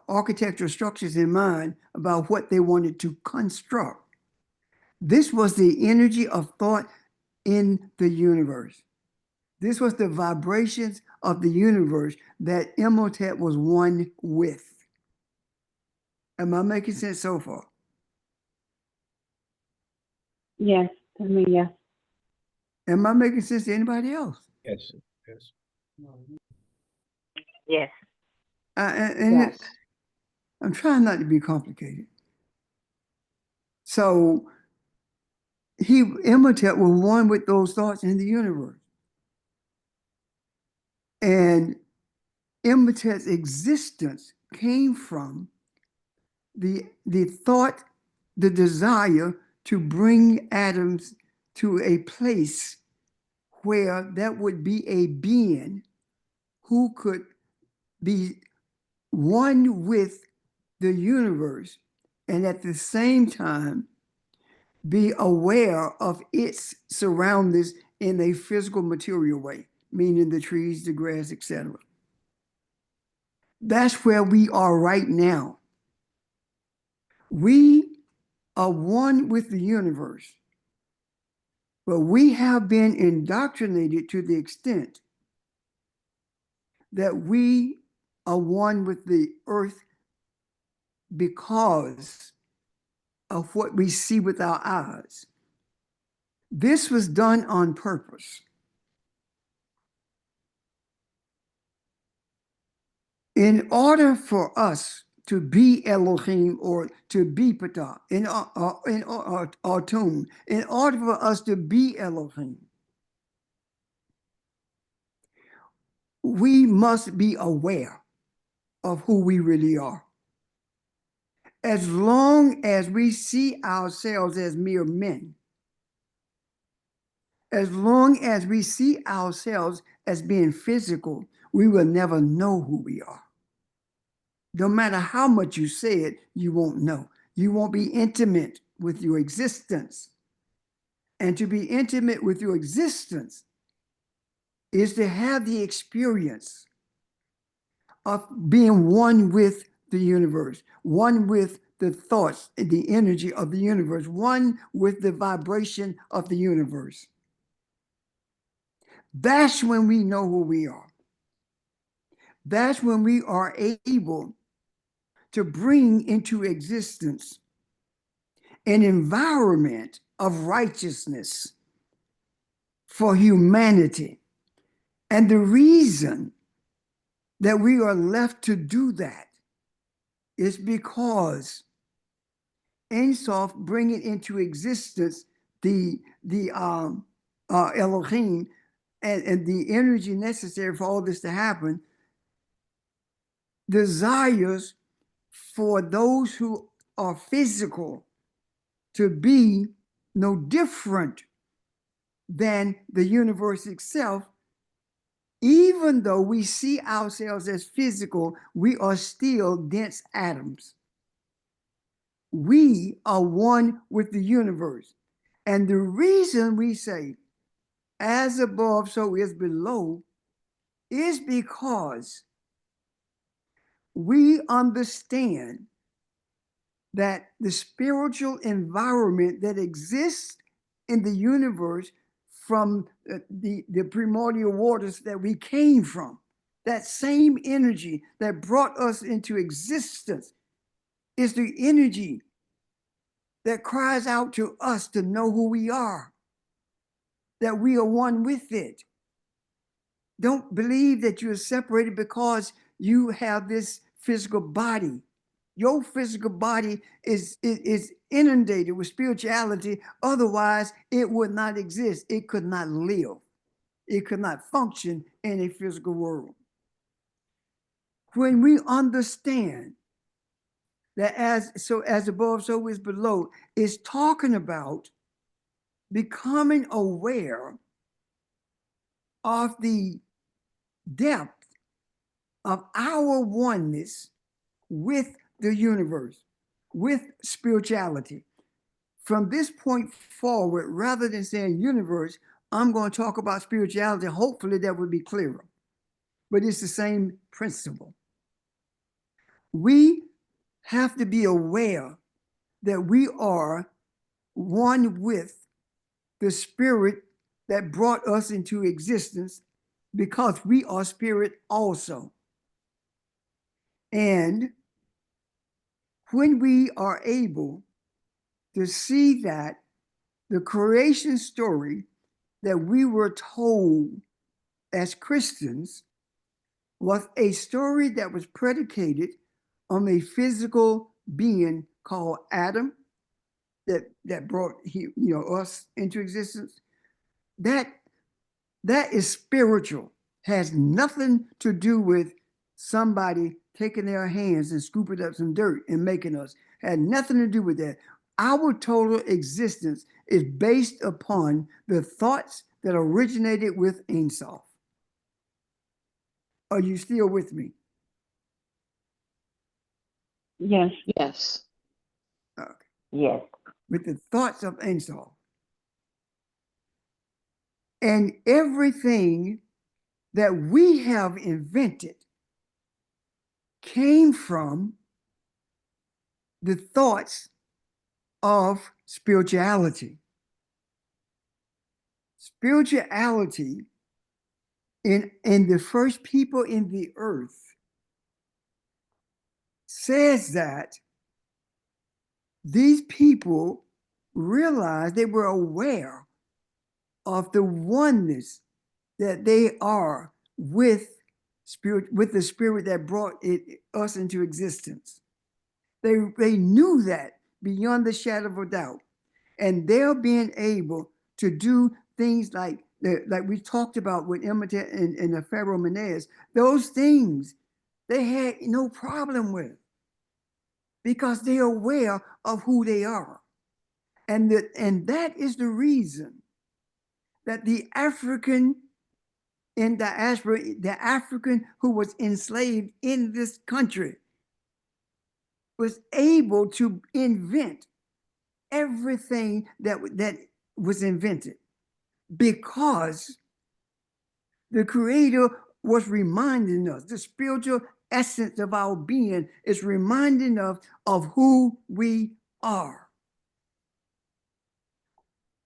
architectural structures in mind about what they wanted to construct, this was the energy of thought in the universe. This was the vibrations of the universe that Imhotep was one with. Am I making sense so far? Yes, I mean, yes. Am I making sense to anybody else? Yes, yes. Yes. And Yes. I'm trying not to be complicated. So Imhotep was one with those thoughts in the universe. And Imhotep's existence came from the thought, the desire to bring atoms to a place where that would be a being who could be one with the universe and at the same time be aware of its surroundings in a physical material way, meaning the trees, the grass, etc. That's where we are right now. We are one with the universe, but we have been indoctrinated to the extent that we are one with the earth because of what we see with our eyes. This was done on purpose. In order for us to be Elohim or to be Ptah, or Tum, in order for us to be Elohim, we must be aware of who we really are. As long as we see ourselves as mere men, as long as we see ourselves as being physical, we will never know who we are. No matter how much you say it, you won't know. You won't be intimate with your existence. And to be intimate with your existence is to have the experience of being one with the universe, one with the thoughts and the energy of the universe, one with the vibration of the universe. That's when we know who we are. That's when we are able to bring into existence an environment of righteousness for humanity. And the reason that we are left to do that is because Ein Sof bringing into existence the Elohim and the energy necessary for all this to happen desires for those who are physical to be no different than the universe itself, Even though we see ourselves as physical, we are still dense atoms. We are one with the universe. And the reason we say, as above, so is below, is because we understand that the spiritual environment that exists in the universe from the primordial waters that we came from, that same energy that brought us into existence, is the energy that cries out to us to know who we are, that we are one with it. Don't believe that you're separated because you have this physical body. Your physical body is inundated with spirituality. Otherwise, it would not exist. It could not live. It could not function in a physical world. When we understand that as above, so is below, is talking about becoming aware of the depth of our oneness with the universe, with spirituality. From this point forward, rather than saying universe, I'm going to talk about spirituality. Hopefully that would be clearer. But it's the same principle. We have to be aware that we are one with the spirit that brought us into existence, because we are spirit also. And when we are able to see that the creation story that we were told as Christians was a story that was predicated on a physical being called Adam that brought us into existence, that is spiritual, has nothing to do with somebody taking their hands and scooping up some dirt and making us. Had nothing to do with that. Our total existence is based upon the thoughts that originated with Ein Sof. Are you still with me? Yes. Yes. Okay. Yes. With the thoughts of Ein Sof. And everything that we have invented came from the thoughts of spirituality. Spirituality in the first people in the earth says that these people realized, they were aware of the oneness that they are with spirit, with the spirit that brought us into existence. They knew that beyond the shadow of a doubt. And they're being able to do things like we talked about with Imhotep and the Pharaoh Menés. Those things they had no problem with, because they're aware of who they are. And that is the reason that the African in diaspora, the African who was enslaved in this country, was able to invent everything that was invented, because the Creator was reminding us, the spiritual essence of our being is reminding us of who we are.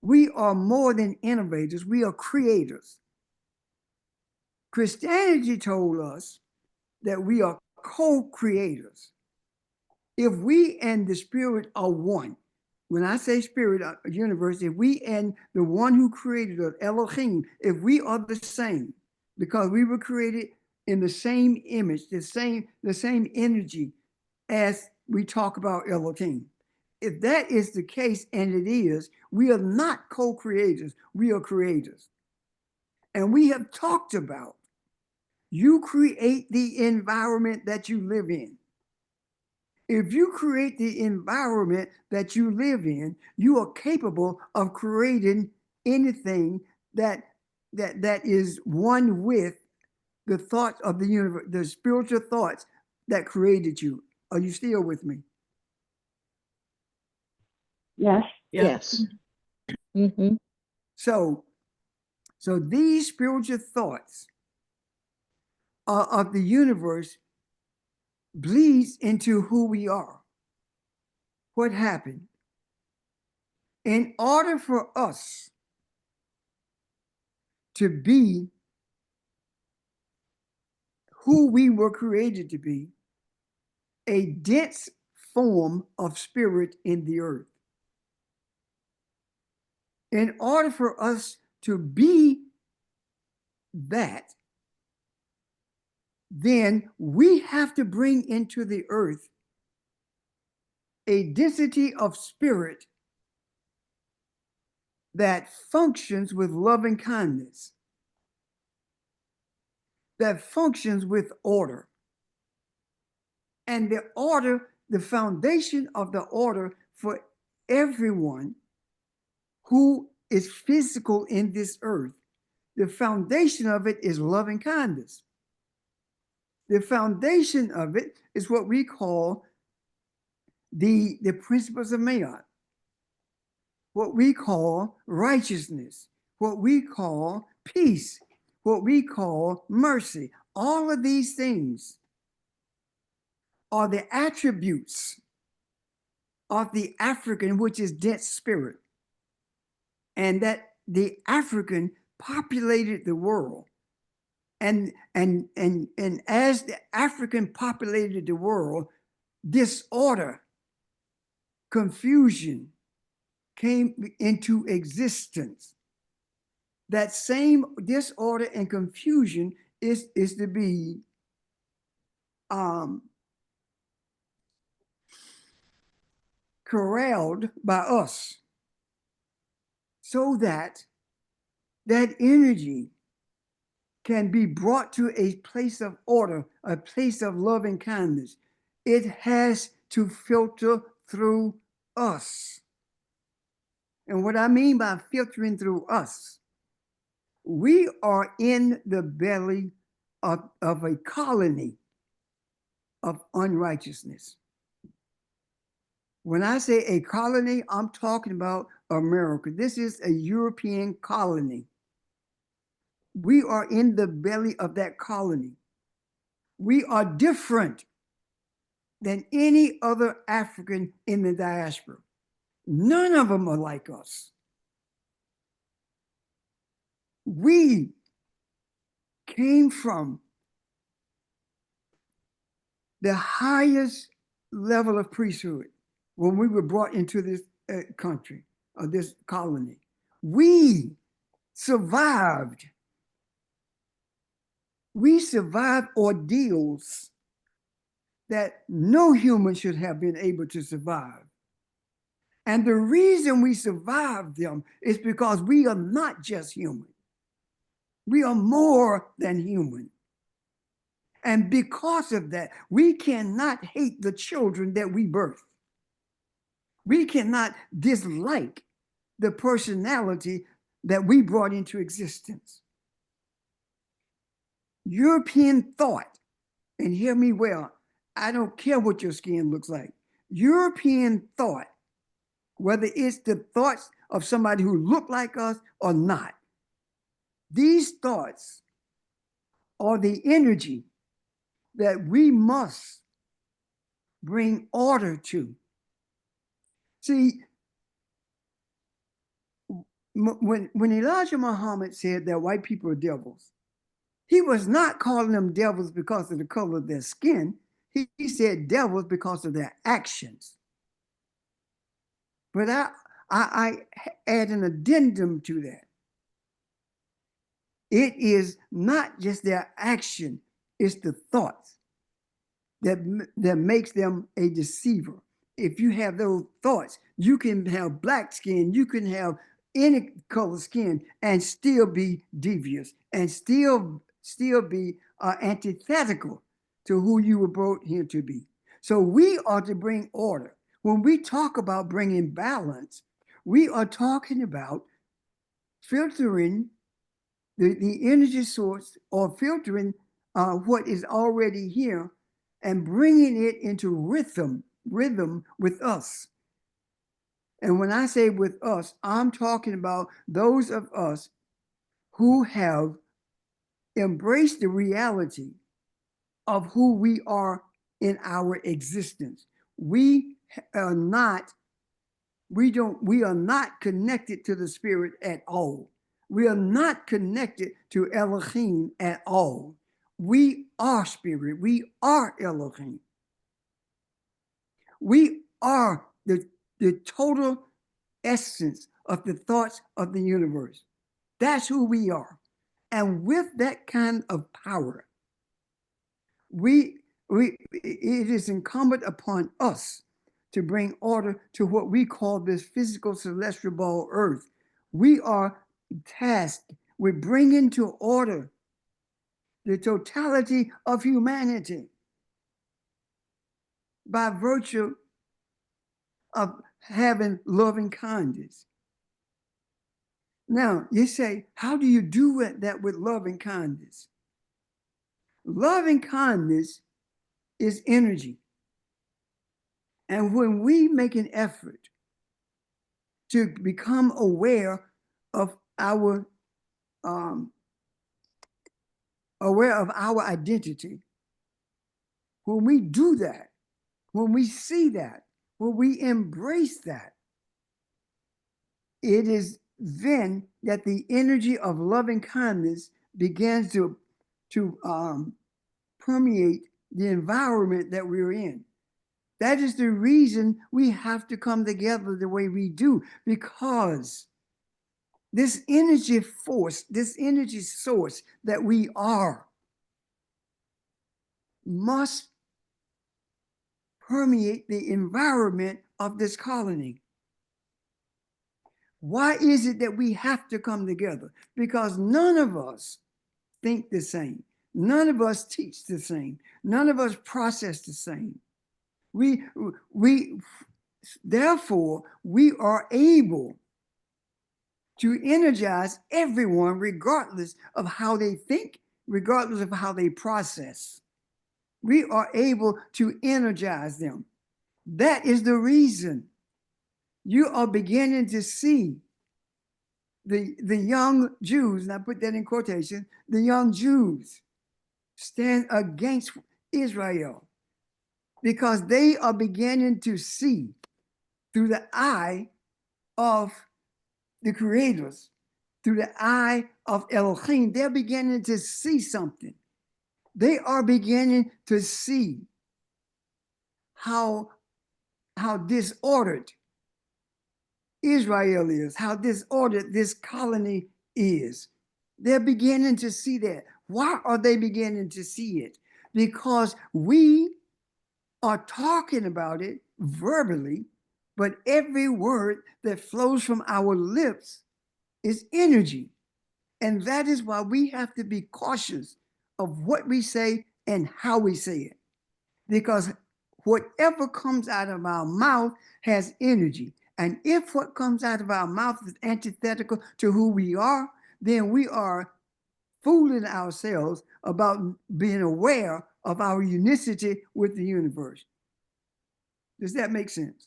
We are more than innovators, we are creators. Christianity told us that we are co-creators. If we and the spirit are one, when I say spirit, universe, if we and the one who created us, Elohim, if we are the same, because we were created in the same image, the same energy as we talk about Elohim. If that is the case, and it is, we are not co-creators, we are creators. And we have talked about, you create the environment that you live in. If you create the environment that you live in, you are capable of creating anything that is one with the thoughts of the universe, the spiritual thoughts that created you. Are you still with me? Yes. Yeah. Yes. Mm-hmm. So these spiritual thoughts of the universe bleeds into who we are. What happened? In order for us to be who we were created to be, a dense form of spirit in the earth. In order for us to be that, then we have to bring into the earth a density of spirit that functions with loving kindness, that functions with order. And the order, the foundation of the order for everyone who is physical in this earth, the foundation of it is loving kindness. The foundation of it is what we call the principles of Mayat, what we call righteousness, what we call peace, what we call mercy. All of these things are the attributes of the African, which is dense spirit, and that the African populated the world. And as the African populated the world, disorder, confusion came into existence. That same disorder and confusion is to be corralled by us, so that that energy can be brought to a place of order, a place of loving kindness. It has to filter through us. And what I mean by filtering through us, we are in the belly of a colony of unrighteousness. When I say a colony, I'm talking about America. This is a European colony. We are in the belly of that colony. We are different than any other African in the diaspora. None of them are like us. We came from the highest level of priesthood when we were brought into this country, or this colony. We survived. We survived ordeals that no human should have been able to survive. And the reason we survived them is because we are not just human. We are more than human. And because of that, we cannot hate the children that we birth. We cannot dislike the personality that we brought into existence. European thought, and hear me well, I don't care what your skin looks like. European thought, whether it's the thoughts of somebody who look like us or not, these thoughts are the energy that we must bring order to. See, when Elijah Muhammad said that white people are devils, he was not calling them devils because of the color of their skin. He said devils because of their actions. But I add an addendum to that. It is not just their action, it's the thoughts that makes them a deceiver. If you have those thoughts, you can have black skin, you can have any color skin and still be devious and still be antithetical to who you were brought here to be. So we are to bring order. When we talk about bringing balance, we are talking about filtering the energy source, or filtering what is already here and bringing it into rhythm with us. And when I say with us, I'm talking about those of us who have embraced the reality of who we are in our existence. We are not connected to the spirit at all. We are not connected to Elohim at all. We are spirit. We are Elohim. We are the total essence of the thoughts of the universe. That's who we are. And with that kind of power, it is incumbent upon us to bring order to what we call this physical celestial ball earth. We are tasked with bringing to order the totality of humanity by virtue of having loving kindness. Now, you say, how do you do that with loving kindness? Loving kindness is energy. And when we make an effort to become aware of our identity, when we do that, when we see that, when we embrace that, it is then that the energy of loving kindness begins to permeate the environment that we're in. That is the reason we have to come together the way we do, because this energy force, this energy source that we are, must permeate the environment of this colony. Why is it that we have to come together? Because none of us think the same. None of us teach the same. None of us process the same. Therefore, we are able to energize everyone regardless of how they think, regardless of how they process. We are able to energize them. That is the reason you are beginning to see the young Jews, and I put that in quotation, the young Jews stand against Israel, because they are beginning to see through the eye of the creators, through the eye of Elohim. They're beginning to see something. They are beginning to see how disordered Israel is, how disordered this colony is. They're beginning to see that. Why are they beginning to see it? Because we are talking about it verbally, but every word that flows from our lips is energy. And that is why we have to be cautious of what we say and how we say it. Because whatever comes out of our mouth has energy. And if what comes out of our mouth is antithetical to who we are, then we are fooling ourselves about being aware of our unicity with the universe. Does that make sense?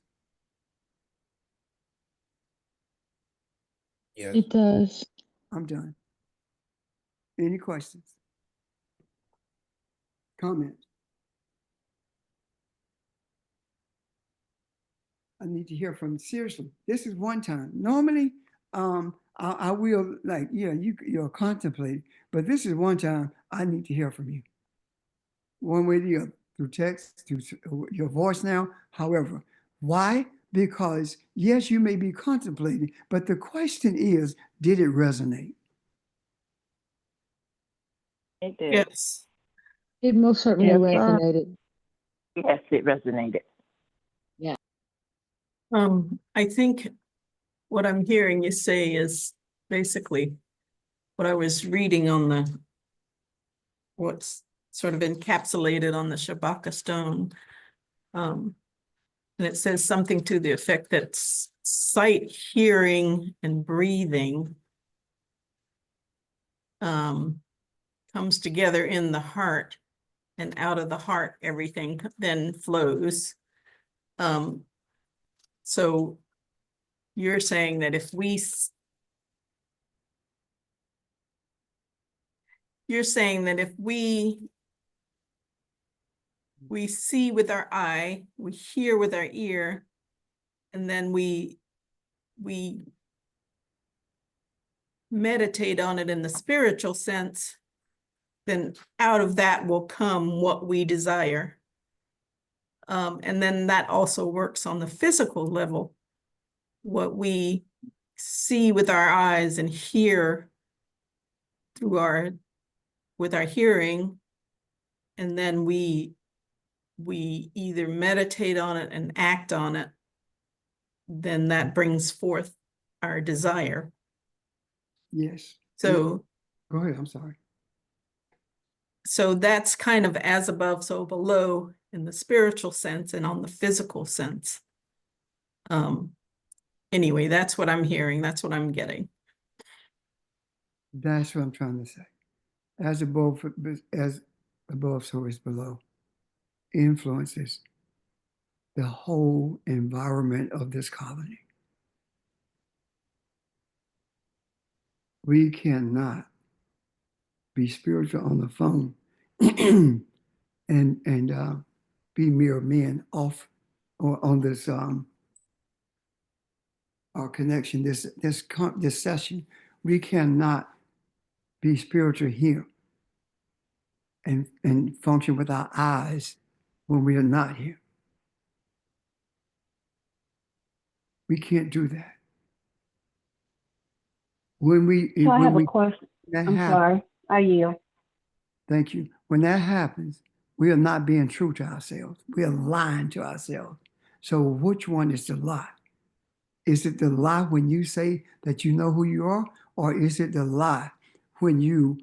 Yes. It does. I'm done. Any questions? Comments? I need to hear from you. Seriously, this is one time. Normally, I will, like, yeah, you're contemplating, but this is one time I need to hear from you. One way or the other, through text, through your voice now, however. Why? Because yes, you may be contemplating, but the question is, did it resonate? It did. Yes. It most certainly Yes, sir. resonated. Yes, it resonated. I think what I'm hearing you say is basically what I was reading on what's sort of encapsulated on the Shabaka stone. And it says something to the effect that sight, hearing, and breathing comes together in the heart, and out of the heart, everything then flows. So you're saying that if you're saying that if we see with our eye, we hear with our ear, and then we meditate on it in the spiritual sense, then out of that will come what we desire. And then that also works on the physical level. What we see with our eyes and hear through with our hearing, and then we either meditate on it and act on it, then that brings forth our desire. Yes. So Go ahead, I'm sorry. So that's kind of as above, so below in the spiritual sense and on the physical sense. Anyway, that's what I'm hearing. That's what I'm getting. That's what I'm trying to say. As above, so is below. Influences the whole environment of this colony. We cannot be spiritual on the phone and be mere men off or on this our connection, this session. We cannot be spiritual here and function with our eyes when we are not here. We can't do that. So I have a question. that I'm happens, sorry. I yield. Thank you. When that happens, we are not being true to ourselves. We are lying to ourselves. So which one is the lie? Is it the lie when you say that you know who you are, or is it the lie when you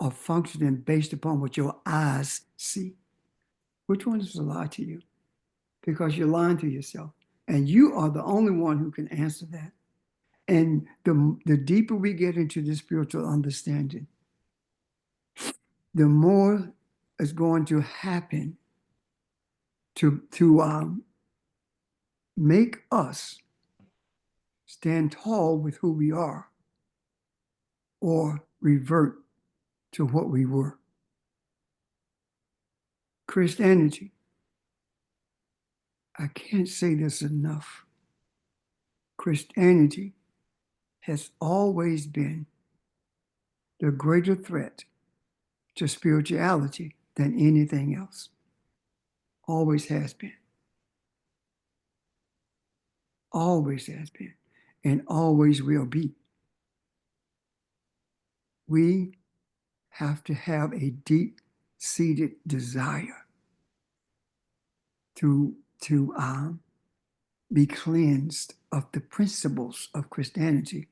are functioning based upon what your eyes see? Which one is the lie to you? Because you're lying to yourself. And you are the only one who can answer that. And the deeper we get into the spiritual understanding, the more is going to happen to make us stand tall with who we are or revert to what we were. Christianity, I can't say this enough. Christianity has always been the greater threat to spirituality than anything else. Always has been. Always has been. And always will be. We have to have a deep-seated desire to be cleansed of the principles of Christianity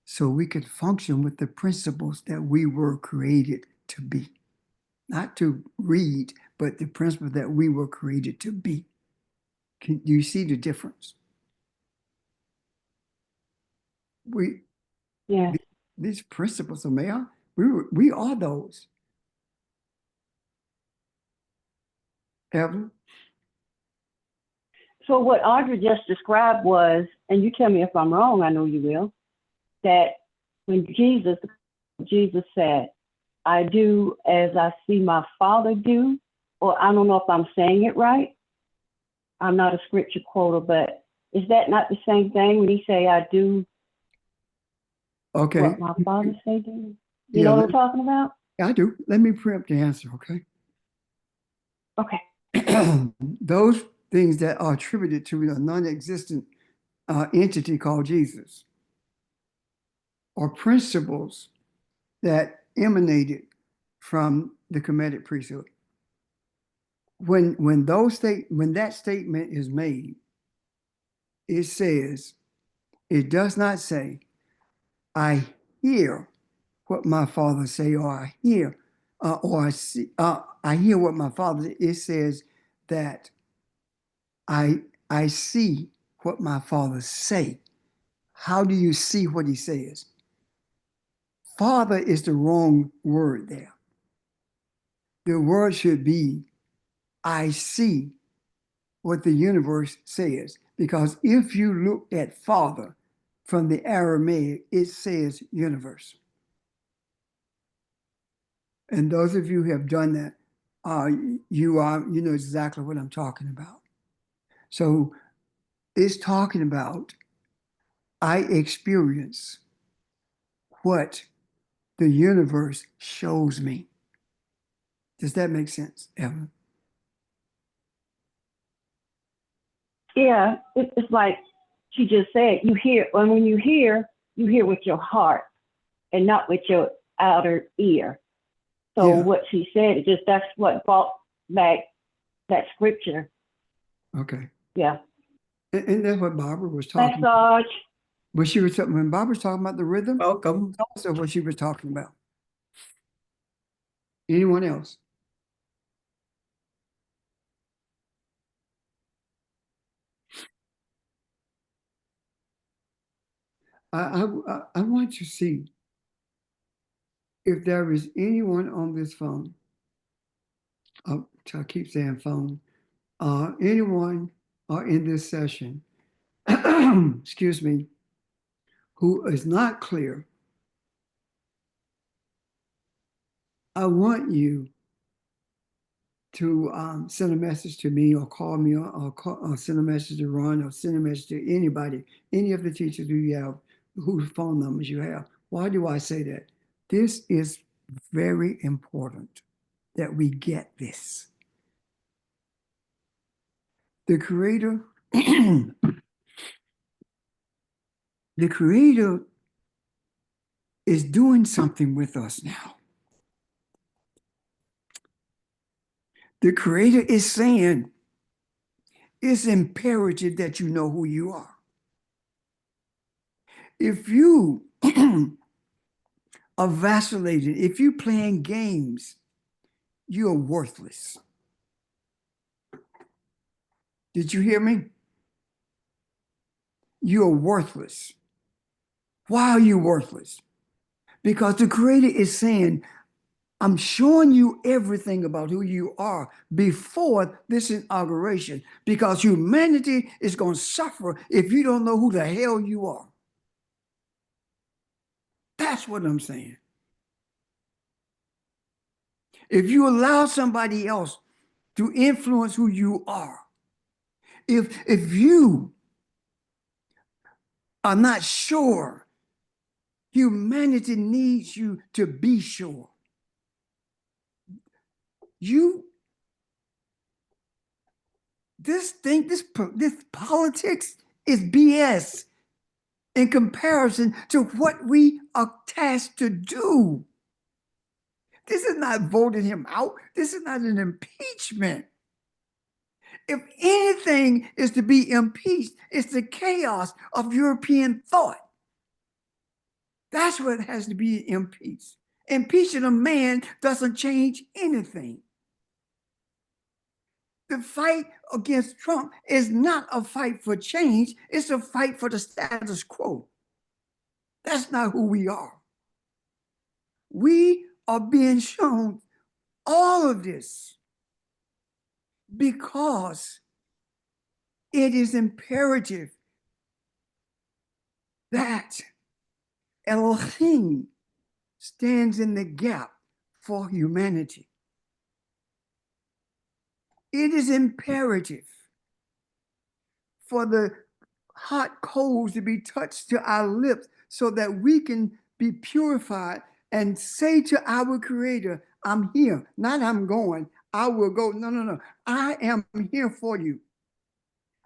so we could function with the principles that we were created to be. Not to read, but the principles that we were created to be. Do you see the difference? Yeah. These principles of man, we are those. Evelyn? So what Audrey just described was, and you tell me if I'm wrong, I know you will, that when Jesus said, I do as I see my Father do, or I don't know if I'm saying it right. I'm not a scripture quoter, but is that not the same thing when he say, I do Okay. what my Father say do? Yeah, You know what I'm talking about? I do. Let me preempt the answer, okay? Okay. Those things that are attributed to a non-existent entity called Jesus are principles that emanated from the Kemetic priesthood. When that statement is made, it says, it does not say, I hear what my Father say, or I hear, or I see, I hear what my Father. It says that I see what my Father say. How do you see what he says? Father is the wrong word there. The word should be, I see what the universe says. Because if you look at Father from the Aramaic, it says universe. And those of you who have done that, you know exactly what I'm talking about. So it's talking about I experience what the universe shows me. Does that make sense, Evan? Yeah, it's like she just said, you hear, and when you hear with your heart and not with your outer ear. So Yeah. what she said, that's what brought back that scripture. Okay. Yeah. And that's what Barbara was talking Thanks, about. Sarge. But she was talking, when Barbara was talking about the rhythm, Welcome. that's also what she was talking about. Anyone else? I want to see if there is anyone on this phone. I keep saying phone. Anyone in this session, excuse me, who is not clear. I want you to send a message to me or call me or send a message to Ron or send a message to anybody, any of the teachers who you have, whose phone numbers you have. Why do I say that? This is very important that we get this. The Creator, the Creator is doing something with us now. The Creator is saying, it's imperative that you know who you are. If you are vacillating, if you're playing games, you're worthless. Did you hear me? You're worthless. Why are you worthless? Because the Creator is saying, I'm showing you everything about who you are before this inauguration, because humanity is going to suffer if you don't know who the hell you are. That's what I'm saying. If you allow somebody else to influence who you are, if you are not sure, humanity needs you to be sure. This politics is BS in comparison to what we are tasked to do. This is not voting him out. This is not an impeachment. If anything is to be impeached, it's the chaos of European thought. That's what has to be impeached. Impeaching a man doesn't change anything. The fight against Trump is not a fight for change, it's a fight for the status quo. That's not who we are. We are being shown all of this because it is imperative that Elohim stands in the gap for humanity. It is imperative for the hot coals to be touched to our lips so that we can be purified and say to our Creator, I'm here, not I'm going, I will go. No. I am here for you.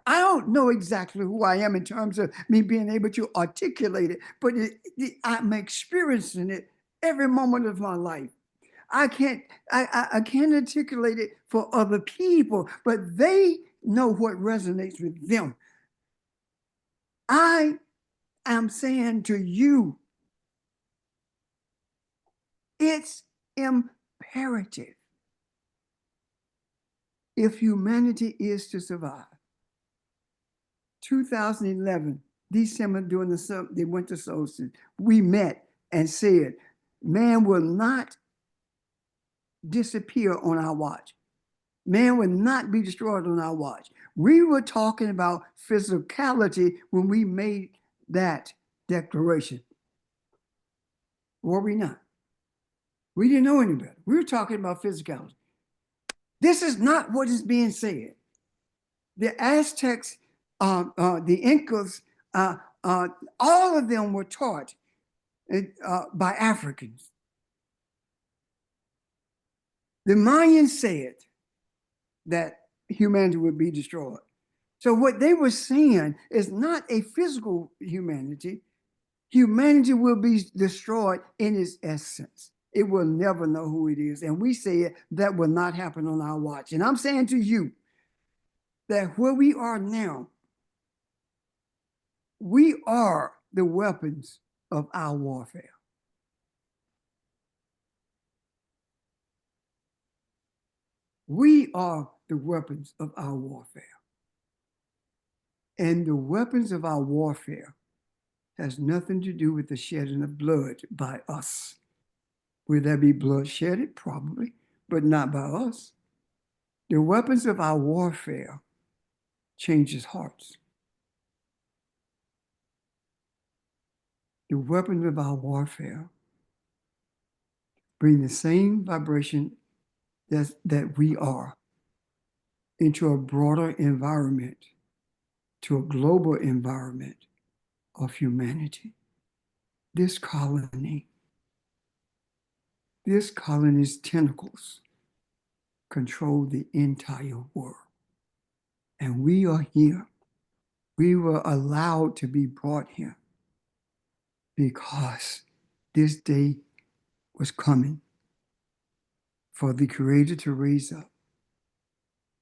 I don't know exactly who I am in terms of me being able to articulate it, but I'm experiencing it every moment of my life. I can't articulate it for other people, but they know what resonates with them. I am saying to you, it's imperative if humanity is to survive. 2011, December during the winter solstice, we met and said, Man will not disappear on our watch. Man will not be destroyed on our watch. We were talking about physicality when we made that declaration. Were we not? We didn't know any better. We were talking about physicality. This is not what is being said. The Aztecs, the Incas, all of them were taught by Africans. The Mayans said that humanity would be destroyed. So what they were saying is not a physical humanity. Humanity will be destroyed in its essence. It will never know who it is. And we say that will not happen on our watch. And I'm saying to you that where we are now, we are the weapons of our warfare. We are the weapons of our warfare. And the weapons of our warfare has nothing to do with the shedding of blood by us. Will there be blood shedded? Probably, but not by us. The weapons of our warfare changes hearts. The weapons of our warfare bring the same vibration that we are into a broader environment, to a global environment of humanity. This colony's tentacles control the entire world. And we are here. We were allowed to be brought here because this day was coming for the Creator to raise up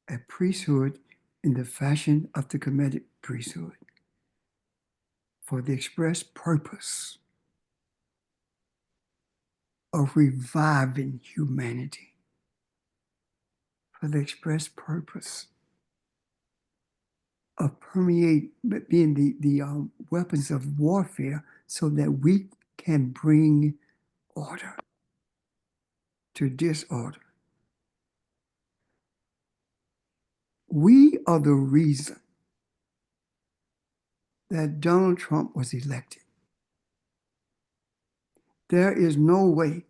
a priesthood in the fashion of the Kemetic priesthood for the express purpose of reviving humanity, for the express purpose of being the weapons of warfare so that we can bring order to disorder. We are the reason that Donald Trump was elected. There is no way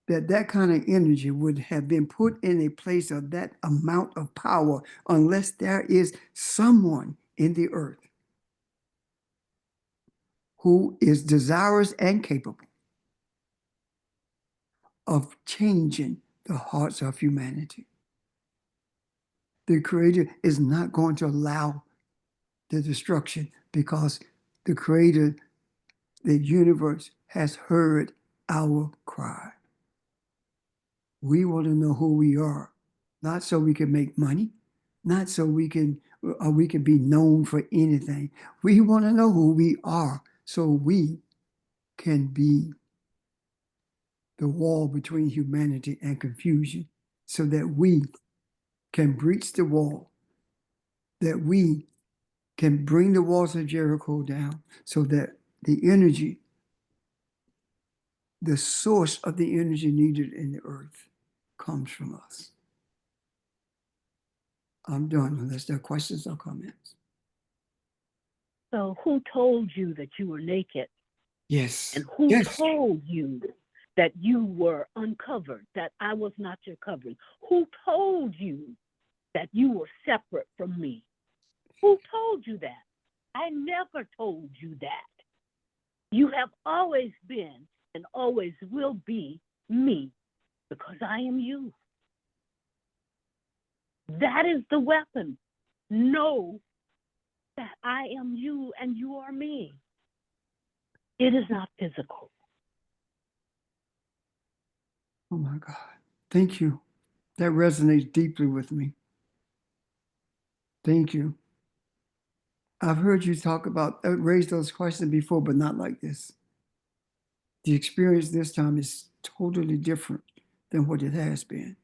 that that kind of energy would have been put in a place of that amount of power unless there is someone in the earth who is desirous and capable of changing the hearts of humanity. The Creator is not going to allow the destruction because the Creator, the universe, has heard our cry. We want to know who we are, not so we can make money, not so we can be known for anything. We want to know who we are so we can be the wall between humanity and confusion, so that we can breach the wall, that we can bring the walls of Jericho down, so that the energy, the source of the energy needed in the earth comes from us. I'm done unless there are questions or comments. So who told you that you were naked? Yes. And who Yes. told you that you were uncovered, that I was not your covering? Who told you that you were separate from me? Who told you that? I never told you that. You have always been and always will be me because I am you. That is the weapon. Know that I am you and you are me. It is not physical. Oh my God. Thank you. That resonates deeply with me. Thank you. I've heard you talk about, raise those questions before, but not like this. The experience this time is totally different than what it has been.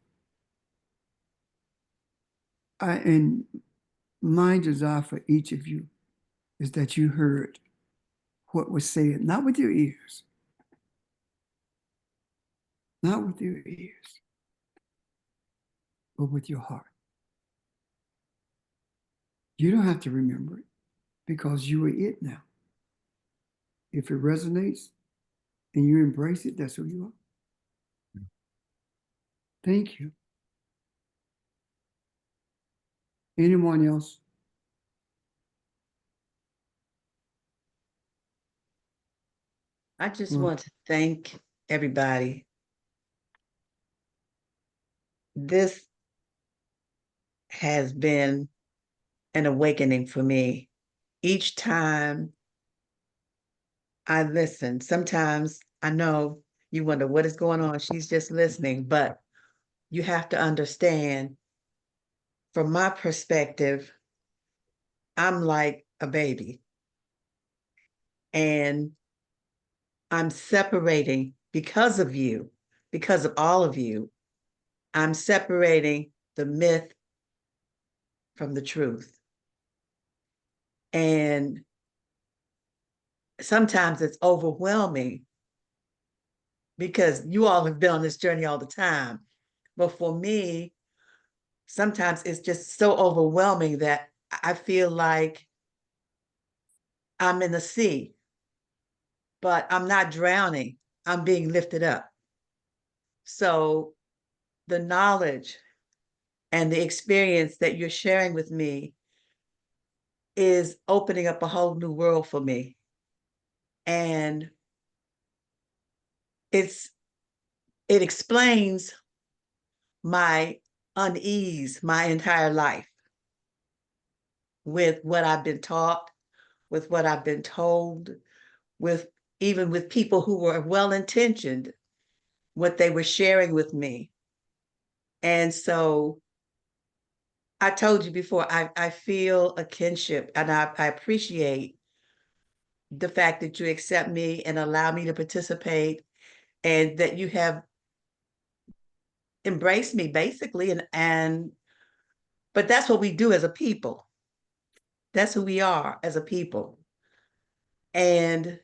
And my desire for each of you is that you heard what was said, not with your ears, not with your ears, but with your heart. You don't have to remember it because you are it now. If it resonates and you embrace it, that's who you are. Thank you. Anyone else? I just Well- want to thank everybody. This has been an awakening for me. Each time I listen, sometimes I know you wonder what is going on. She's just listening, but you have to understand, from my perspective, I'm like a baby. And I'm separating because of you, because of all of you. I'm separating the myth from the truth. And sometimes it's overwhelming because you all have been on this journey all the time. But for me, sometimes it's just so overwhelming that I feel like I'm in the sea, but I'm not drowning. I'm being lifted up. So the knowledge and the experience that you're sharing with me is opening up a whole new world for me. And it explains my unease my entire life with what I've been taught, with what I've been told, with even with people who were well-intentioned, what they were sharing with me. And so I told you before, I feel a kinship, and I appreciate the fact that you accept me and allow me to participate, and that you have embraced me basically. But that's what we do as a people. That's who we are as a people. And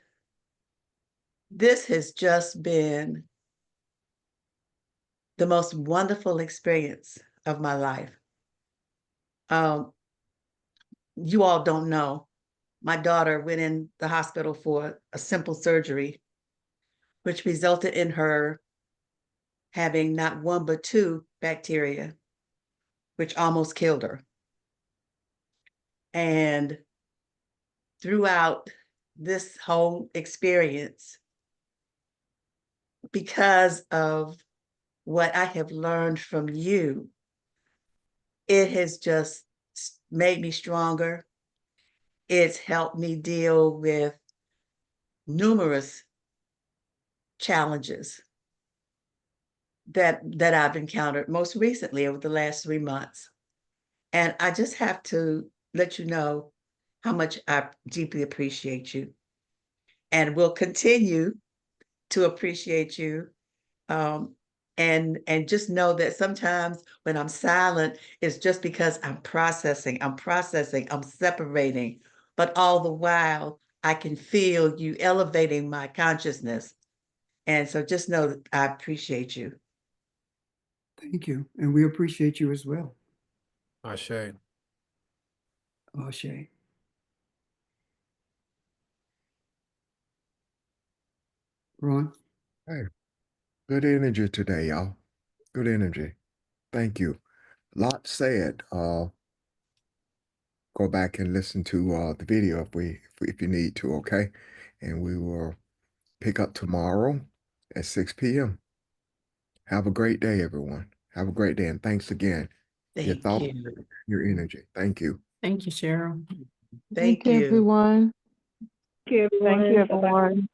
this has just been the most wonderful experience of my life. You all don't know, my daughter went in the hospital for a simple surgery, which resulted in her having not one but two bacteria, which almost killed her. And throughout this whole experience, because of what I have learned from you, it has just made me stronger. It's helped me deal with numerous challenges that I've encountered most recently over the last 3 months. And I just have to let you know how much I deeply appreciate you, and will continue to appreciate you. And just know that sometimes when I'm silent, it's just because I'm processing, I'm separating, but all the while I can feel you elevating my consciousness. And so just know that I appreciate you. Thank you. And we appreciate you as well, Ashe. Shay. Ron? Hey, good energy today, y'all. Good energy. Thank you. Lot said. Go back and listen to the video if you need to, okay? And we will pick up tomorrow at 6 p.m. Have a great day, everyone. Have a great day, and thanks again. Your Thank thoughts, you. your energy. Thank you. Thank you, Cheryl. Thank you, you. everyone. Thank you, everyone.